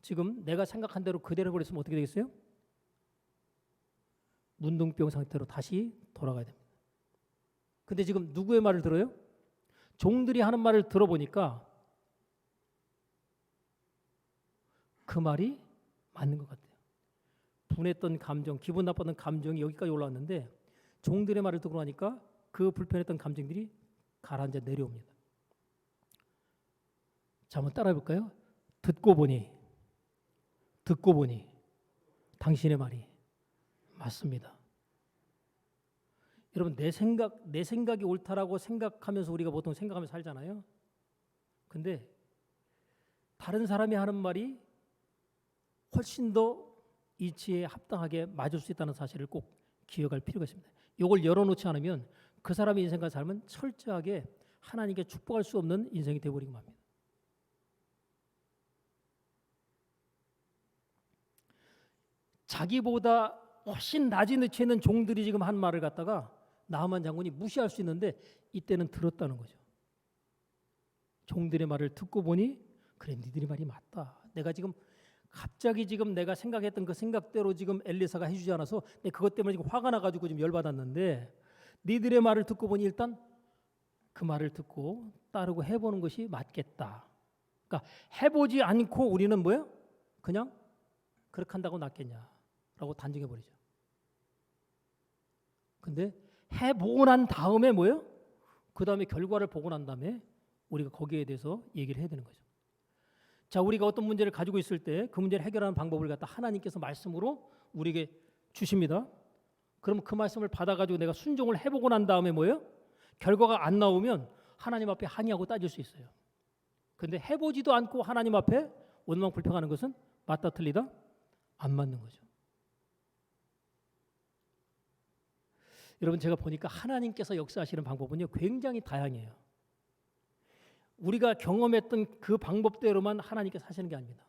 지금 내가 생각한 대로 그대로 해버렸으면 어떻게 되겠어요? 문둥병 상태로 다시 돌아가야 됩니다. 근데 지금 누구의 말을 들어요? 종들이 하는 말을 들어보니까 그 말이 맞는 것 같아요. 분했던 감정, 기분 나빴던 감정이 여기까지 올라왔는데 종들의 말을 듣고 나니까 그 불편했던 감정들이 가라앉아 내려옵니다. 자, 한번 따라해 볼까요? 듣고 보니 당신의 말이 맞습니다. 여러분, 내 생각이 옳다라고 생각하면서 우리가 보통 생각하면서 살잖아요. 근데 다른 사람이 하는 말이 훨씬 더 이치에 합당하게 맞을 수 있다는 사실을 꼭 기억할 필요가 있습니다. 이걸 열어놓지 않으면 그 사람의 인생과 삶은 철저하게 하나님께 축복할 수 없는 인생이 되어버리고 맙니다. 자기보다 훨씬 낮은 위치에 있는 종들이 지금 한 말을 갖다가 나하만 장군이 무시할 수 있는데 이때는 들었다는 거죠. 종들의 말을 듣고 보니 그래, 니들이 말이 맞다. 내가 지금 갑자기 지금 내가 생각했던 그 생각대로 지금 엘리사가 해주지 않아서 내가 그것 때문에 지금 화가 나가지고 지금 열받았는데 니들의 말을 듣고 보니 일단 그 말을 듣고 따르고 해보는 것이 맞겠다. 그러니까 해보지 않고 우리는 뭐예요? 그냥 그렇게 한다고 낫겠냐라고 단정해버리죠. 근데 해보고 난 다음에 뭐예요? 그 다음에 결과를 보고 난 다음에 우리가 거기에 대해서 얘기를 해야 되는 거죠. 자, 우리가 어떤 문제를 가지고 있을 때 그 문제를 해결하는 방법을 갖다 하나님께서 말씀으로 우리에게 주십니다. 그럼 그 말씀을 받아가지고 내가 순종을 해보고 난 다음에 뭐예요? 결과가 안 나오면 하나님 앞에 항의하고 따질 수 있어요. 근데 해보지도 않고 하나님 앞에 원망 불평하는 것은 맞다 틀리다? 안 맞는 거죠. 여러분, 제가 보니까 하나님께서 역사하시는 방법은요 굉장히 다양해요. 우리가 경험했던 그 방법대로만 하나님께서 하시는 게 아닙니다.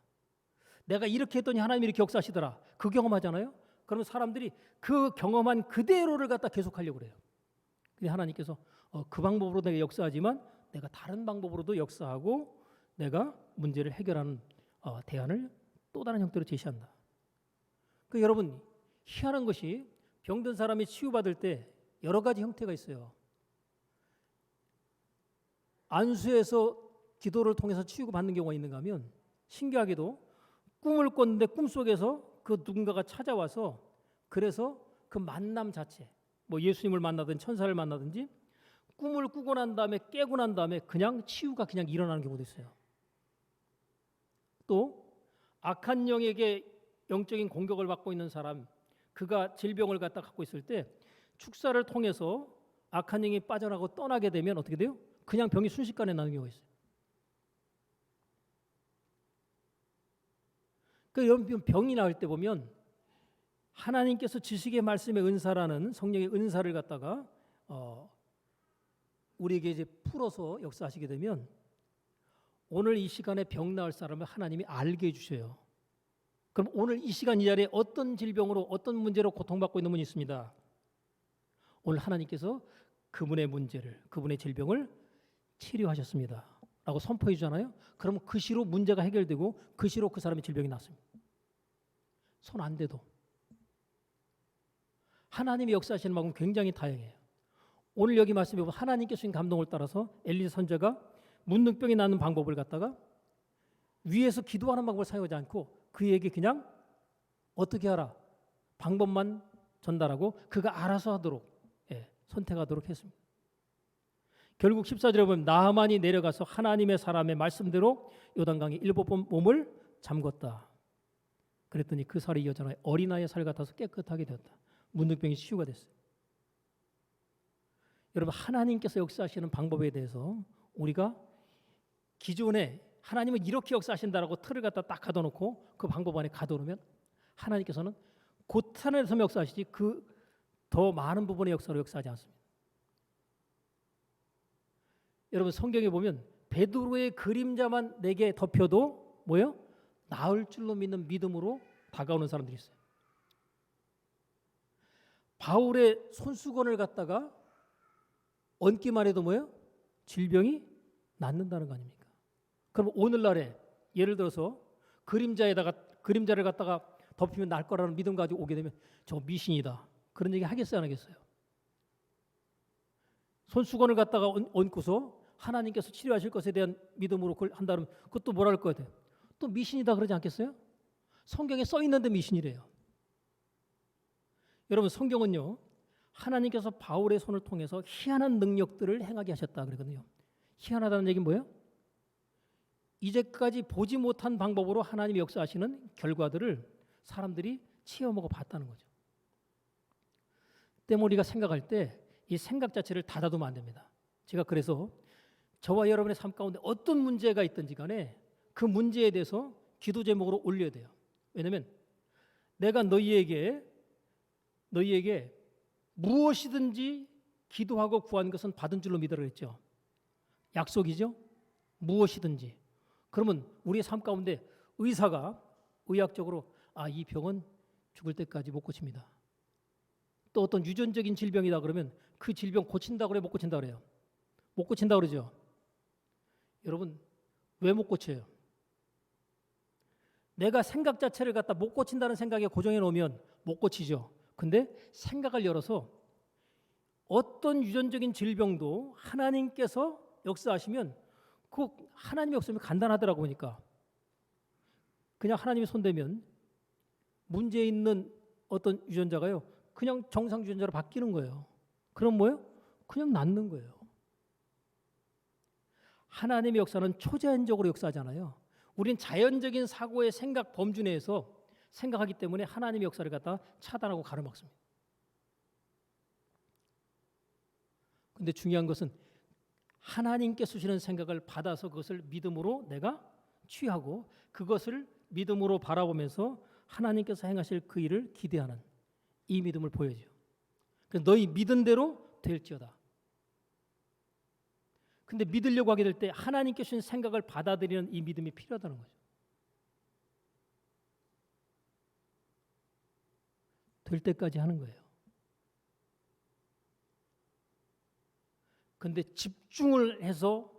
내가 이렇게 했더니 하나님이 이렇게 역사하시더라. 그 경험하잖아요. 그러면 사람들이 그 경험한 그대로를 갖다 계속하려고 그래요. 근데 하나님께서 그 방법으로 내가 역사하지만 내가 다른 방법으로도 역사하고 내가 문제를 해결하는 대안을 또 다른 형태로 제시한다. 그 여러분, 희한한 것이 병든 사람이 치유받을 때 여러 가지 형태가 있어요. 안수에서 기도를 통해서 치유받는 경우가 있는가 하면 신기하게도 꿈을 꿨는데 꿈속에서 그 누군가가 찾아와서 그래서 그 만남 자체, 뭐 예수님을 만나든 천사를 만나든지 꿈을 꾸고 난 다음에 깨고 난 다음에 그냥 치유가 그냥 일어나는 경우도 있어요. 또 악한 영에게 영적인 공격을 받고 있는 사람, 그가 질병을 갖고 있을 때 축사를 통해서 악한 영이 빠져나가고 떠나게 되면 어떻게 돼요? 그냥 병이 순식간에 나는 경우가 있어요. 그 여러분, 병이 나을 때 보면 하나님께서 지식의 말씀의 은사라는 성령의 은사를 갖다가 우리에게 이제 풀어서 역사하시게 되면 오늘 이 시간에 병 나을 사람을 하나님이 알게 해주셔요. 그럼 오늘 이 시간 이 자리에 어떤 질병으로 어떤 문제로 고통받고 있는 분이 있습니다. 오늘 하나님께서 그분의 문제를, 그분의 질병을 치료하셨습니다 라고 선포해 주잖아요. 그러면 그 시로 문제가 해결되고 그 시로 그 사람의 질병이 낫습니다. 손 안 대도. 하나님이 역사하시는 방법은 굉장히 다양해요. 오늘 여기 말씀해 보면 하나님께서 주신 감동을 따라서 엘리 선지자가 문둥병이 나는 방법을 갖다가 위에서 기도하는 방법을 사용하지 않고 그에게 그냥 어떻게 하라? 방법만 전달하고 그가 알아서 하도록 선택하도록 했습니다. 결국 14절에 보면 나하만이 내려가서 하나님의 사람의 말씀대로 요단강에 7번 몸을 잠궜다. 그랬더니 그 살이 여전히 어린아이의 살 같아서 깨끗하게 되었다. 문둥병이 치유가 됐어요. 여러분, 하나님께서 역사하시는 방법에 대해서 우리가 기존에 하나님은 이렇게 역사하신다라고 틀을 갖다 딱 가둬놓고 그 방법 안에 가둬놓으면 하나님께서는 곧 하늘에서 역사하시지 그 더 많은 부분의 역사로 역사하지 않습니다. 여러분, 성경에 보면 베드로의 그림자만 내게 덮여도 뭐예요? 나을 줄로 믿는 믿음으로 다가오는 사람들이 있어요. 바울의 손수건을 갖다가 얹기만 해도 뭐예요? 질병이 낫는다는 거 아닙니까? 그럼 오늘날에 예를 들어서 그림자를 갖다가 덮이면 날 거라는 믿음 가지고 오게 되면 저 미신이다. 그런 얘기 하겠어요, 안 하겠어요? 손수건을 갖다가 얹고서 하나님께서 치료하실 것에 대한 믿음으로 그걸 한다면 그것도 뭐라 할 것 같아요? 또 미신이다 그러지 않겠어요? 성경에 써 있는데 미신이래요. 여러분, 성경은요, 하나님께서 바울의 손을 통해서 희한한 능력들을 행하게 하셨다 그러거든요. 희한하다는 얘기는 뭐예요? 이제까지 보지 못한 방법으로 하나님이 역사하시는 결과들을 사람들이 체험하고 봤다는 거죠. 때문에 우리가 생각할 때 이 생각 자체를 닫아두면 안 됩니다. 제가 그래서 저와 여러분의 삶 가운데 어떤 문제가 있든지 간에 그 문제에 대해서 기도 제목으로 올려야 돼요. 왜냐하면 내가 너희에게 무엇이든지 기도하고 구한 것은 받은 줄로 믿으라 그랬죠. 약속이죠. 무엇이든지. 그러면 우리의 삶 가운데 의사가 의학적으로 이 병은 죽을 때까지 못 고칩니다. 또 어떤 유전적인 질병이다 그러면 그 질병 고친다 그래, 못 고친다 그래요? 못 고친다 그러죠. 여러분, 왜 못 고쳐요? 내가 생각 자체를 갖다 못 고친다는 생각에 고정해 놓으면 못 고치죠. 근데 생각을 열어서 어떤 유전적인 질병도 하나님께서 역사하시면 그 하나님의 역사면 간단하더라고 보니까 그냥 하나님이 손대면 문제 있는 어떤 유전자가요 그냥 정상 유전자로 바뀌는 거예요. 그럼 뭐예요? 그냥 낫는 거예요. 하나님의 역사는 초자연적으로 역사하잖아요. 우린 자연적인 사고의 생각 범주 내에서 생각하기 때문에 하나님의 역사를 갖다 차단하고 가로막습니다. 근데 중요한 것은 하나님께 주시는 생각을 받아서 그것을 믿음으로 내가 취하고 그것을 믿음으로 바라보면서 하나님께서 행하실 그 일을 기대하는 이 믿음을 보여줘요. 그래서 너희 믿은 대로 될지어다. 근데 믿으려고 하게 될 때 하나님께 주신 생각을 받아들이는 이 믿음이 필요하다는 거죠. 될 때까지 하는 거예요. 근데 집중을 해서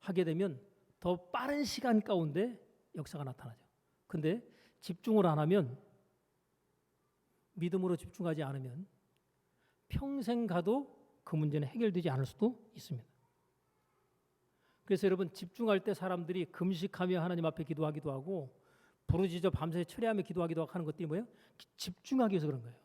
하게 되면 더 빠른 시간 가운데 역사가 나타나죠. 근데 집중을 안 하면 믿음으로 집중하지 않으면 평생 가도 그 문제는 해결되지 않을 수도 있습니다. 그래서 여러분 집중할 때 사람들이 금식하며 하나님 앞에 기도하기도 하고 부르짖어 밤새 철야하며 기도하기도 하는 것들이 뭐예요? 집중하기 위해서 그런 거예요.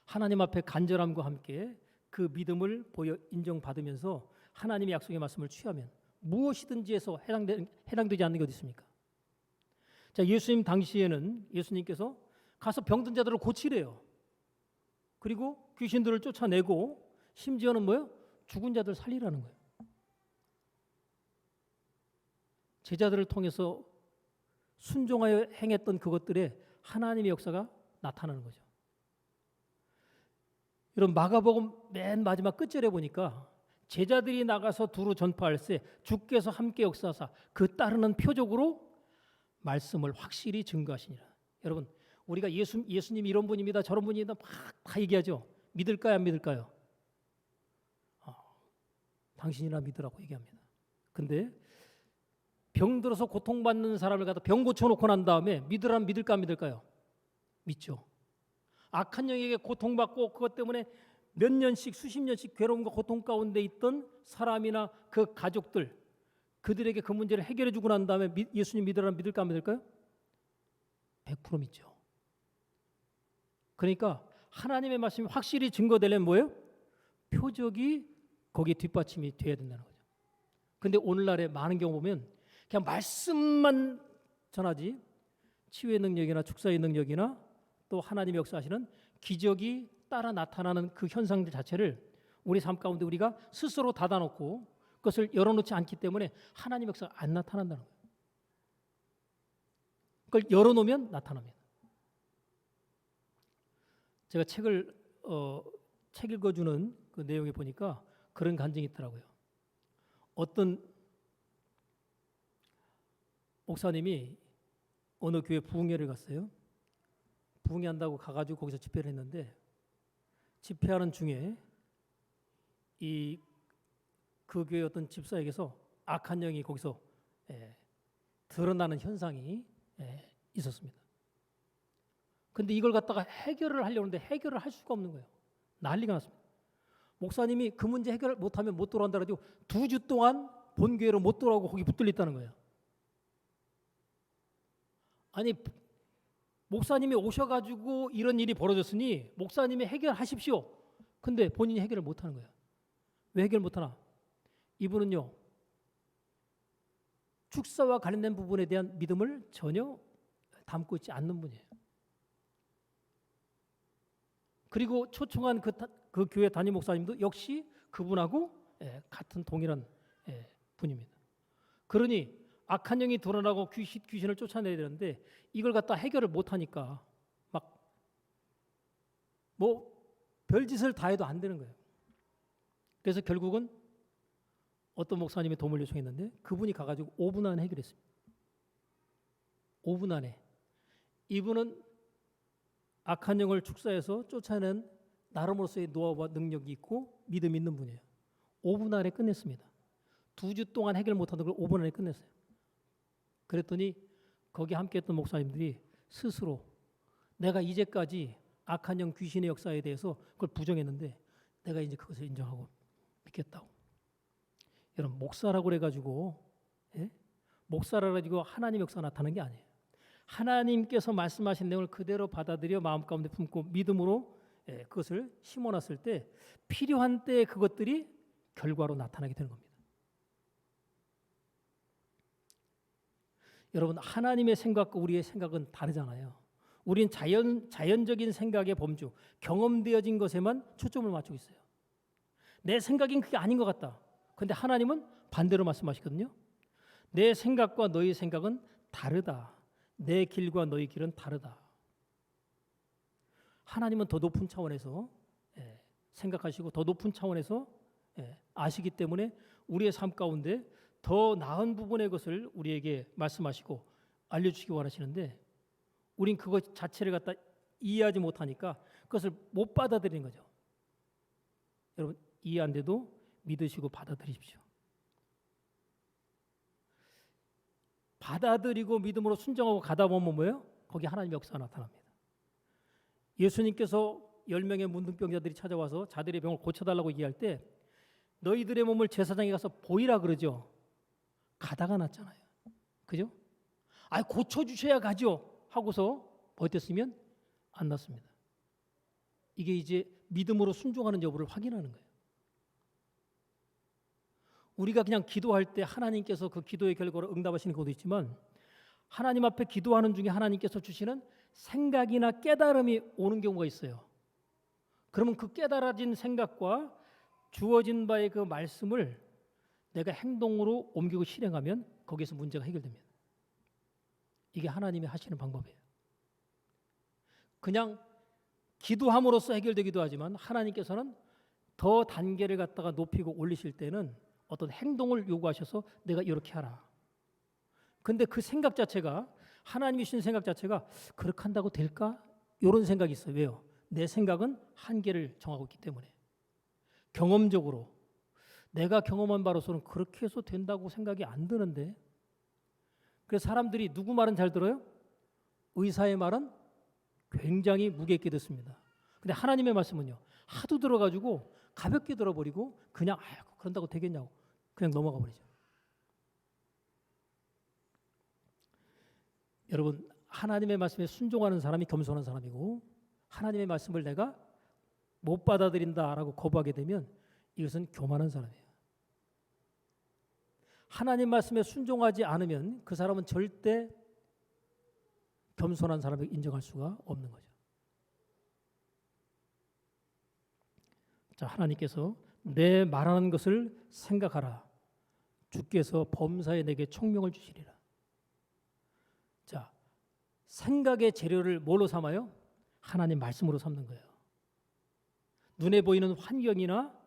하나님 앞에 간절함과 함께 그 믿음을 보여 인정받으면서 하나님의 약속의 말씀을 취하면 무엇이든지 해서 해당되지 않는 게 어디 있습니까? 자, 예수님 당시에는 예수님께서 가서 병든 자들을 고치래요. 그리고 귀신들을 쫓아내고 심지어는 뭐예요? 죽은 자들 살리라는 거예요. 제자들을 통해서 순종하여 행했던 그것들에 하나님의 역사가 나타나는 거죠. 여러분 마가복음 맨 마지막 끝절에 보니까 제자들이 나가서 두루 전파할 때 주께서 함께 역사하사 그 따르는 표적으로 말씀을 확실히 증거하시니라. 여러분 우리가 예수님이 이런 분입니다 저런 분입니다 막 다 얘기하죠. 믿을까요 안 믿을까요? 당신이나 믿으라고 얘기합니다. 근데 병 들어서 고통받는 사람을 갖다 병 고쳐놓고 난 다음에 믿으라면 믿을까 안 믿을까요? 믿죠. 악한 영에게 고통받고 그것 때문에 몇 년씩 수십 년씩 괴로움과 고통 가운데 있던 사람이나 그 가족들 그들에게 그 문제를 해결해 주고 난 다음에 예수님 믿으라면 믿을까 안 믿을까요? 100% 믿죠. 그러니까 하나님의 말씀이 확실히 증거되려면 뭐예요? 표적이 거기에 뒷받침이 돼야 된다는 거죠. 근데 오늘날에 많은 경우 보면 그냥 말씀만 전하지 치유의 능력이나 축사의 능력이나 또 하나님의 역사하시는 기적이 따라 나타나는 그 현상들 자체를 우리 삶 가운데 우리가 스스로 닫아놓고 그것을 열어놓지 않기 때문에 하나님의 역사가 안 나타난다는 거예요. 그걸 열어놓으면 나타납니다. 제가 책 읽어주는 그 내용에 보니까 그런 간증이 있더라고요. 어떤 목사님이 어느 교회 부흥회를 갔어요. 부흥회한다고 가가지고 거기서 집회를 했는데 집회하는 중에 그 교회 어떤 집사에게서 악한 영이 거기서 드러나는 현상이 있었습니다. 근데 이걸 갖다가 해결을 하려고 하는데 해결을 할 수가 없는 거예요. 난리가 났습니다. 목사님이 그 문제 해결을 못하면 못 돌아온다 그래가지고 2주 동안 본교회로 못 돌아오고 거기 붙들려 있다는 거예요. 아니 목사님이 오셔가지고 이런 일이 벌어졌으니 목사님이 해결하십시오. 근데 본인이 해결을 못하는 거예요. 왜 해결 못하나? 이분은요 축사와 관련된 부분에 대한 믿음을 전혀 담고 있지 않는 분이에요. 그리고 초청한 그 교회 담임 목사님도 역시 그분하고 같은 동일한 분입니다. 그러니 악한 영이 드러나고 귀신을 쫓아내야 되는데 이걸 갖다 해결을 못하니까 막 뭐 별짓을 다 해도 안 되는 거예요. 그래서 결국은 어떤 목사님의 도움을 요청했는데 그분이 가가지고 5분 안에 해결했습니다. 5분 안에. 이분은 악한 영을 축사해서 쫓아낸 나름으로서의 노하우와 능력이 있고 믿음이 있는 분이에요. 5분 안에 끝냈습니다. 2주 동안 해결 못하던 걸 5분 안에 끝냈어요. 그랬더니 거기 함께했던 목사님들이 스스로 내가 이제까지 악한 영 귀신의 역사에 대해서 그걸 부정했는데 내가 이제 그것을 인정하고 믿겠다고. 여러분 목사라고 그래가지고 목사라고 해가지고 하나님 역사가 나타나는 게 아니에요. 하나님께서 말씀하신 내용을 그대로 받아들여 마음 가운데 품고 믿음으로 그것을 심어놨을 때 필요한 때에 그것들이 결과로 나타나게 되는 겁니다. 여러분 하나님의 생각과 우리의 생각은 다르잖아요. 우린 자연적인 생각의 범주, 경험되어진 것에만 초점을 맞추고 있어요. 내 생각인 그게 아닌 것 같다. 그런데 하나님은 반대로 말씀하시거든요. 내 생각과 너희 생각은 다르다. 내 길과 너희 길은 다르다. 하나님은 더 높은 차원에서 생각하시고 더 높은 차원에서 아시기 때문에 우리의 삶 가운데 더 나은 부분의 것을 우리에게 말씀하시고 알려주시기 원하시는데 우린 그것 자체를 갖다 이해하지 못하니까 그것을 못 받아들이는 거죠. 여러분 이해 안 돼도 믿으시고 받아들이십시오. 받아들이고 믿음으로 순종하고 가다 보면 뭐예요? 거기 하나님의 역사가 나타납니다. 예수님께서 10명의 문둥병자들이 찾아와서 자들의 병을 고쳐달라고 얘기할 때 너희들의 몸을 제사장에 가서 보이라 그러죠. 가다가 났잖아요. 그죠? 아 고쳐주셔야 가죠. 하고서 버텼으면 안 났습니다. 이게 이제 믿음으로 순종하는 여부를 확인하는 거예요. 우리가 그냥 기도할 때 하나님께서 그 기도의 결과로 응답하시는 것도 있지만 하나님 앞에 기도하는 중에 하나님께서 주시는 생각이나 깨달음이 오는 경우가 있어요. 그러면 그 깨달아진 생각과 주어진 바의 그 말씀을 내가 행동으로 옮기고 실행하면 거기에서 문제가 해결됩니다. 이게 하나님이 하시는 방법이에요. 그냥 기도함으로써 해결되기도 하지만 하나님께서는 더 단계를 갖다가 높이고 올리실 때는 어떤 행동을 요구하셔서 내가 이렇게 하라. 근데 그 생각 자체가 하나님이 주신 생각 자체가 그렇게 한다고 될까? 이런 생각이 있어요. 왜요? 내 생각은 한계를 정하고 있기 때문에. 경험적으로 내가 경험한 바로서는 그렇게 해서 된다고 생각이 안 드는데 그래서 사람들이 누구 말은 잘 들어요? 의사의 말은 굉장히 무게 있게 듣습니다. 근데 하나님의 말씀은요. 하도 들어가지고 가볍게 들어버리고 그냥 그런다고 되겠냐고 그냥 넘어가 버리죠. 여러분 하나님의 말씀에 순종하는 사람이 겸손한 사람이고, 하나님의 말씀을 내가 못 받아들인다라고 거부하게 되면 이것은 교만한 사람이에요. 하나님 말씀에 순종하지 않으면 그 사람은 절대 겸손한 사람을 인정할 수가 없는 거죠. 자, 하나님께서 내 말하는 것을 생각하라. 주께서 범사에 내게 총명을 주시리라. 자, 생각의 재료를 뭘로 삼아요? 하나님 말씀으로 삼는 거예요. 눈에 보이는 환경이나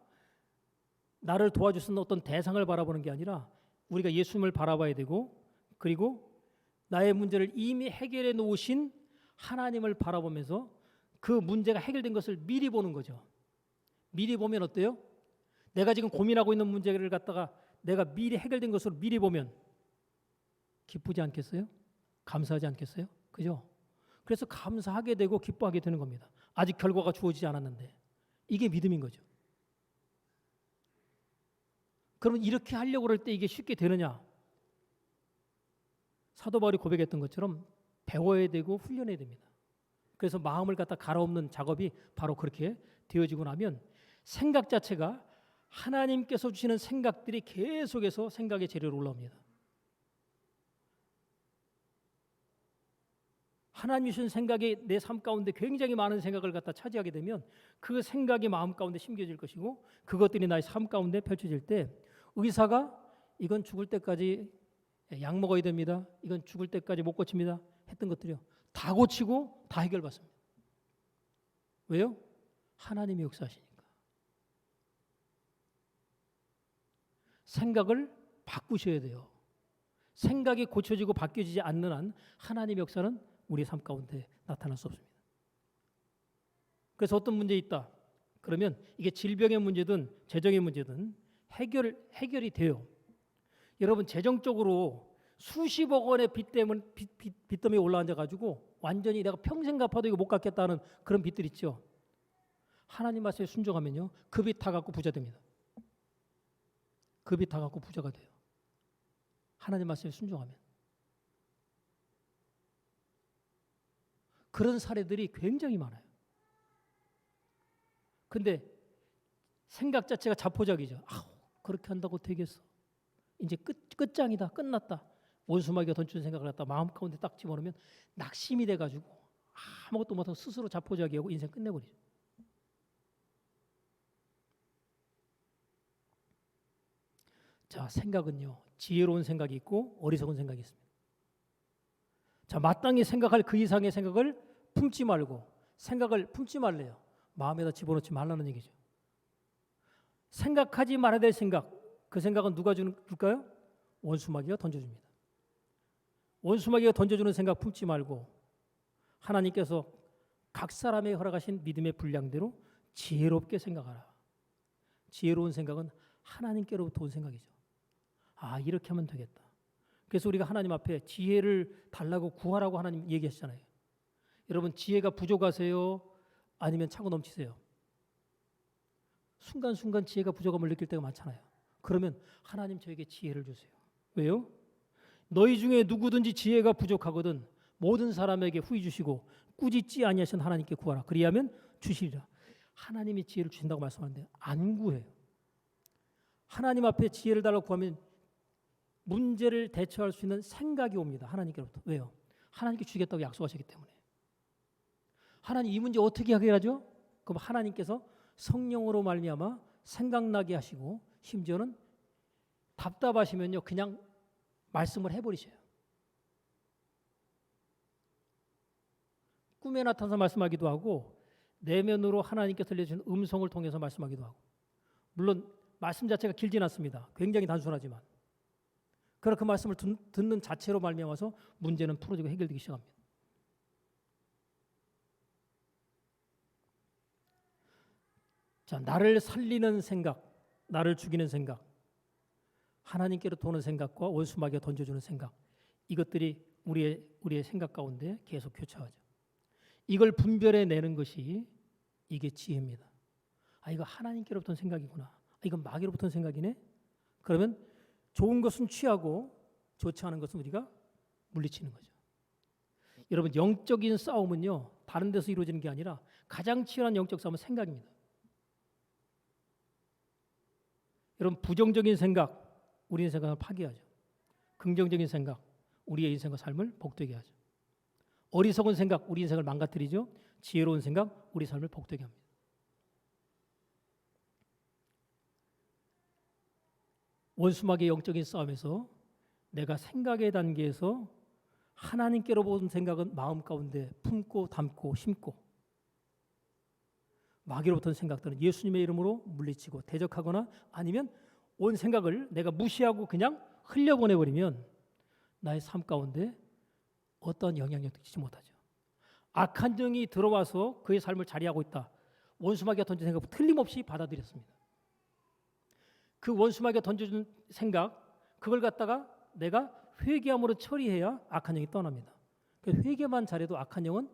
나를 도와줄 수 있는 어떤 대상을 바라보는 게 아니라 우리가 예수님을 바라봐야 되고, 그리고 나의 문제를 이미 해결해 놓으신 하나님을 바라보면서 그 문제가 해결된 것을 미리 보는 거죠. 미리 보면 어때요? 내가 지금 고민하고 있는 문제를 갖다가 내가 미리 해결된 것으로 미리 보면 기쁘지 않겠어요? 감사하지 않겠어요? 그죠? 그래서 감사하게 되고 기뻐하게 되는 겁니다. 아직 결과가 주어지지 않았는데. 이게 믿음인 거죠. 그러면 이렇게 하려고 할 때 이게 쉽게 되느냐? 사도 바울이 고백했던 것처럼 배워야 되고 훈련해야 됩니다. 그래서 마음을 갖다 갈아엎는 작업이 바로 그렇게 되어지고 나면 생각 자체가 하나님께서 주시는 생각들이 계속해서 생각의 재료로 올라옵니다. 하나님 주신 생각이 내 삶 가운데 굉장히 많은 생각을 갖다 차지하게 되면 그 생각이 마음 가운데 심겨질 것이고, 그것들이 나의 삶 가운데 펼쳐질 때 의사가 이건 죽을 때까지 약 먹어야 됩니다, 이건 죽을 때까지 못 고칩니다 했던 것들이요, 다 고치고 다 해결받습니다. 왜요? 하나님이 역사하시니까. 생각을 바꾸셔야 돼요. 생각이 고쳐지고 바뀌어지지 않는 한 하나님의 역사는 우리의 삶 가운데 나타날 수 없습니다. 그래서 어떤 문제 있다 그러면 이게 질병의 문제든 재정의 문제든 해결이 돼요. 여러분, 재정적으로 수십억 원의 빚더미에 올라앉아가지고 완전히 내가 평생 갚아도 이거 못 갚겠다는 그런 빚들 있죠. 하나님 말씀에 순종하면요, 그 빚 다 갚고 부자 됩니다. 그 빚 다 갚고 부자가 돼요. 하나님 말씀에 순종하면. 그런 사례들이 굉장히 많아요. 근데 생각 자체가 자포자기죠. 그렇게 한다고 되겠어. 이제 끝장이다. 끝났다. 원수마귀가 던지는 생각을 갖다 마음 가운데 딱 집어넣으면 낙심이 돼가지고 아무것도 못하고 스스로 자포자기하고 인생 끝내버리죠. 자, 생각은요, 지혜로운 생각이 있고 어리석은 생각이 있습니다. 자, 마땅히 생각할 그 이상의 생각을 품지 말고, 생각을 품지 말래요. 마음에다 집어넣지 말라는 얘기죠. 생각하지 말아야 될 생각, 그 생각은 누가 줄까요? 원수마귀가 던져줍니다. 원수마귀가 던져주는 생각 품지 말고 하나님께서 각 사람에게 허락하신 믿음의 분량대로 지혜롭게 생각하라. 지혜로운 생각은 하나님께로부터 온 생각이죠. 이렇게 하면 되겠다. 그래서 우리가 하나님 앞에 지혜를 달라고 구하라고 하나님 얘기하시잖아요. 여러분, 지혜가 부족하세요? 아니면 차고 넘치세요? 순간순간 지혜가 부족함을 느낄 때가 많잖아요. 그러면 하나님 저에게 지혜를 주세요. 왜요? 너희 중에 누구든지 지혜가 부족하거든 모든 사람에게 후히 주시고 꾸짖지 아니하신 하나님께 구하라. 그리하면 주시리라. 하나님이 지혜를 주신다고 말씀하는데 안 구해요. 하나님 앞에 지혜를 달라고 구하면 문제를 대처할 수 있는 생각이 옵니다. 하나님께로부터. 왜요? 하나님께 주겠다고 약속하셨기 때문에. 하나님 이 문제 어떻게 해결하죠? 그럼 하나님께서 성령으로 말미암아 생각나게 하시고, 심지어는 답답하시면요 그냥 말씀을 해버리셔요. 꿈에 나타나서 말씀하기도 하고, 내면으로 하나님께서 들려주신 음성을 통해서 말씀하기도 하고. 물론 말씀 자체가 길진 않습니다. 굉장히 단순하지만 그러나 그 말씀을 듣는 자체로 말미암아서 문제는 풀어지고 해결되기 시작합니다. 자, 나를 살리는 생각, 나를 죽이는 생각, 하나님께로 도는 생각과 원수마귀가 던져주는 생각, 이것들이 우리의 생각 가운데 계속 교차하죠. 이걸 분별해내는 것이 이게 지혜입니다. 이거 하나님께로부터 생각이구나. 이건 마귀로부터 생각이네. 그러면 좋은 것은 취하고 좋지 않은 것은 우리가 물리치는 거죠. 여러분 영적인 싸움은요 다른 데서 이루어지는 게 아니라 가장 치열한 영적 싸움은 생각입니다. 여러분 부정적인 생각 우리 인생을 파괴하죠. 긍정적인 생각 우리의 인생과 삶을 복되게 하죠. 어리석은 생각 우리 인생을 망가뜨리죠. 지혜로운 생각 우리 삶을 복되게 합니다. 원수마귀의 영적인 싸움에서 내가 생각의 단계에서 하나님께로 본 생각은 마음 가운데 품고 담고 심고 마귀로부터 생각들은 예수님의 이름으로 물리치고 대적하거나 아니면 온 생각을 내가 무시하고 그냥 흘려보내버리면 나의 삶 가운데 어떤 영향력도 주지 못하죠. 악한 영이 들어와서 그의 삶을 자리하고 있다. 원수마귀가 던진 생각 틀림없이 받아들였습니다. 그 원수마귀가 던져준 생각 그걸 갖다가 내가 회개함으로 처리해야 악한 영이 떠납니다. 회개만 잘해도 악한 영은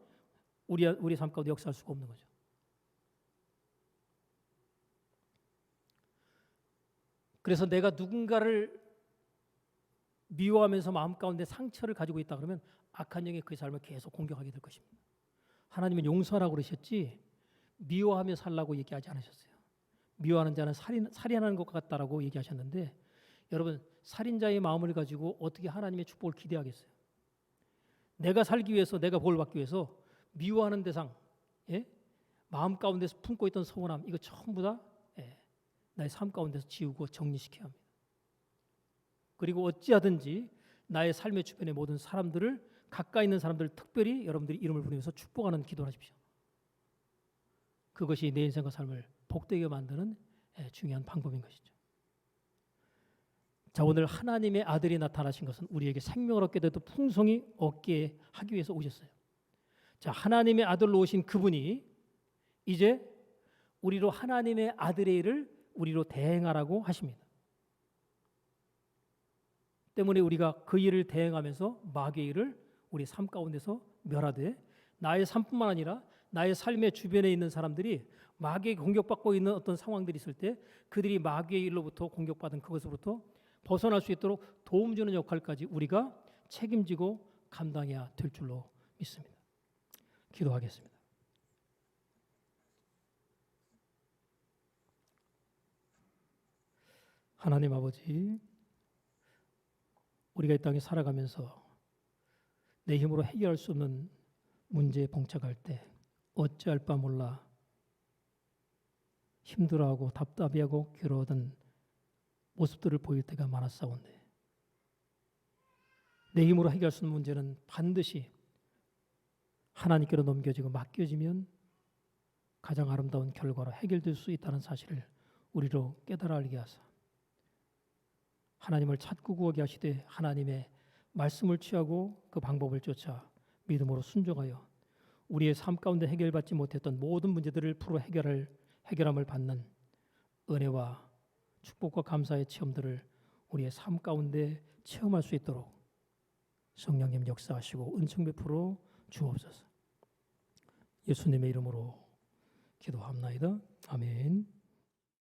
우리 삶 가운데 역사할 수가 없는 거죠. 그래서 내가 누군가를 미워하면서 마음 가운데 상처를 가지고 있다 그러면 악한 영이 그 삶을 계속 공격하게 될 것입니다. 하나님은 용서하라고 그러셨지 미워하며 살라고 얘기하지 않으셨어요. 미워하는 자는 살인하는 것 같다라고 얘기하셨는데 여러분 살인자의 마음을 가지고 어떻게 하나님의 축복을 기대하겠어요? 내가 살기 위해서 내가 복을 받기 위해서 미워하는 대상 마음 가운데서 품고 있던 서운함 이거 전부 다 나의 삶 가운데서 지우고 정리시켜야 합니다. 그리고 어찌하든지 나의 삶의 주변의 모든 사람들을 가까이 있는 사람들을 특별히 여러분들이 이름을 부르면서 축복하는 기도를 하십시오. 그것이 내 인생과 삶을 복되게 만드는 중요한 방법인 것이죠. 자, 오늘 하나님의 아들이 나타나신 것은 우리에게 생명을 얻게 되도 풍성히 얻게 하기 위해서 오셨어요. 자, 하나님의 아들로 오신 그분이 이제 우리로 하나님의 아들의 일을 우리로 대행하라고 하십니다. 때문에 우리가 그 일을 대행하면서 마귀의 일을 우리 삶 가운데서 멸하되 나의 삶뿐만 아니라 나의 삶의 주변에 있는 사람들이 마귀에게 공격받고 있는 어떤 상황들이 있을 때 그들이 마귀의 일로부터 공격받은 그것으로부터 벗어날 수 있도록 도움 주는 역할까지 우리가 책임지고 감당해야 될 줄로 믿습니다. 기도하겠습니다. 하나님 아버지, 우리가 이 땅에 살아가면서 내 힘으로 해결할 수 없는 문제에 봉착할 때 어찌할 바 몰라 힘들어하고 답답해하고 괴로워하던 모습들을 보일 때가 많았사온데 내 힘으로 해결할 수 없는 문제는 반드시 하나님께로 넘겨지고 맡겨지면 가장 아름다운 결과로 해결될 수 있다는 사실을 우리로 깨달아 알게 하사 하나님을 찾고 구하게 하시되 하나님의 말씀을 취하고 그 방법을 쫓아 믿음으로 순종하여 우리의 삶 가운데 해결받지 못했던 모든 문제들을 풀어 해결함을 받는 은혜와 축복과 감사의 체험들을 우리의 삶 가운데 체험할 수 있도록 성령님 역사하시고 은총 베풀어 주옵소서. 예수님의 이름으로 기도합나이다. 아멘.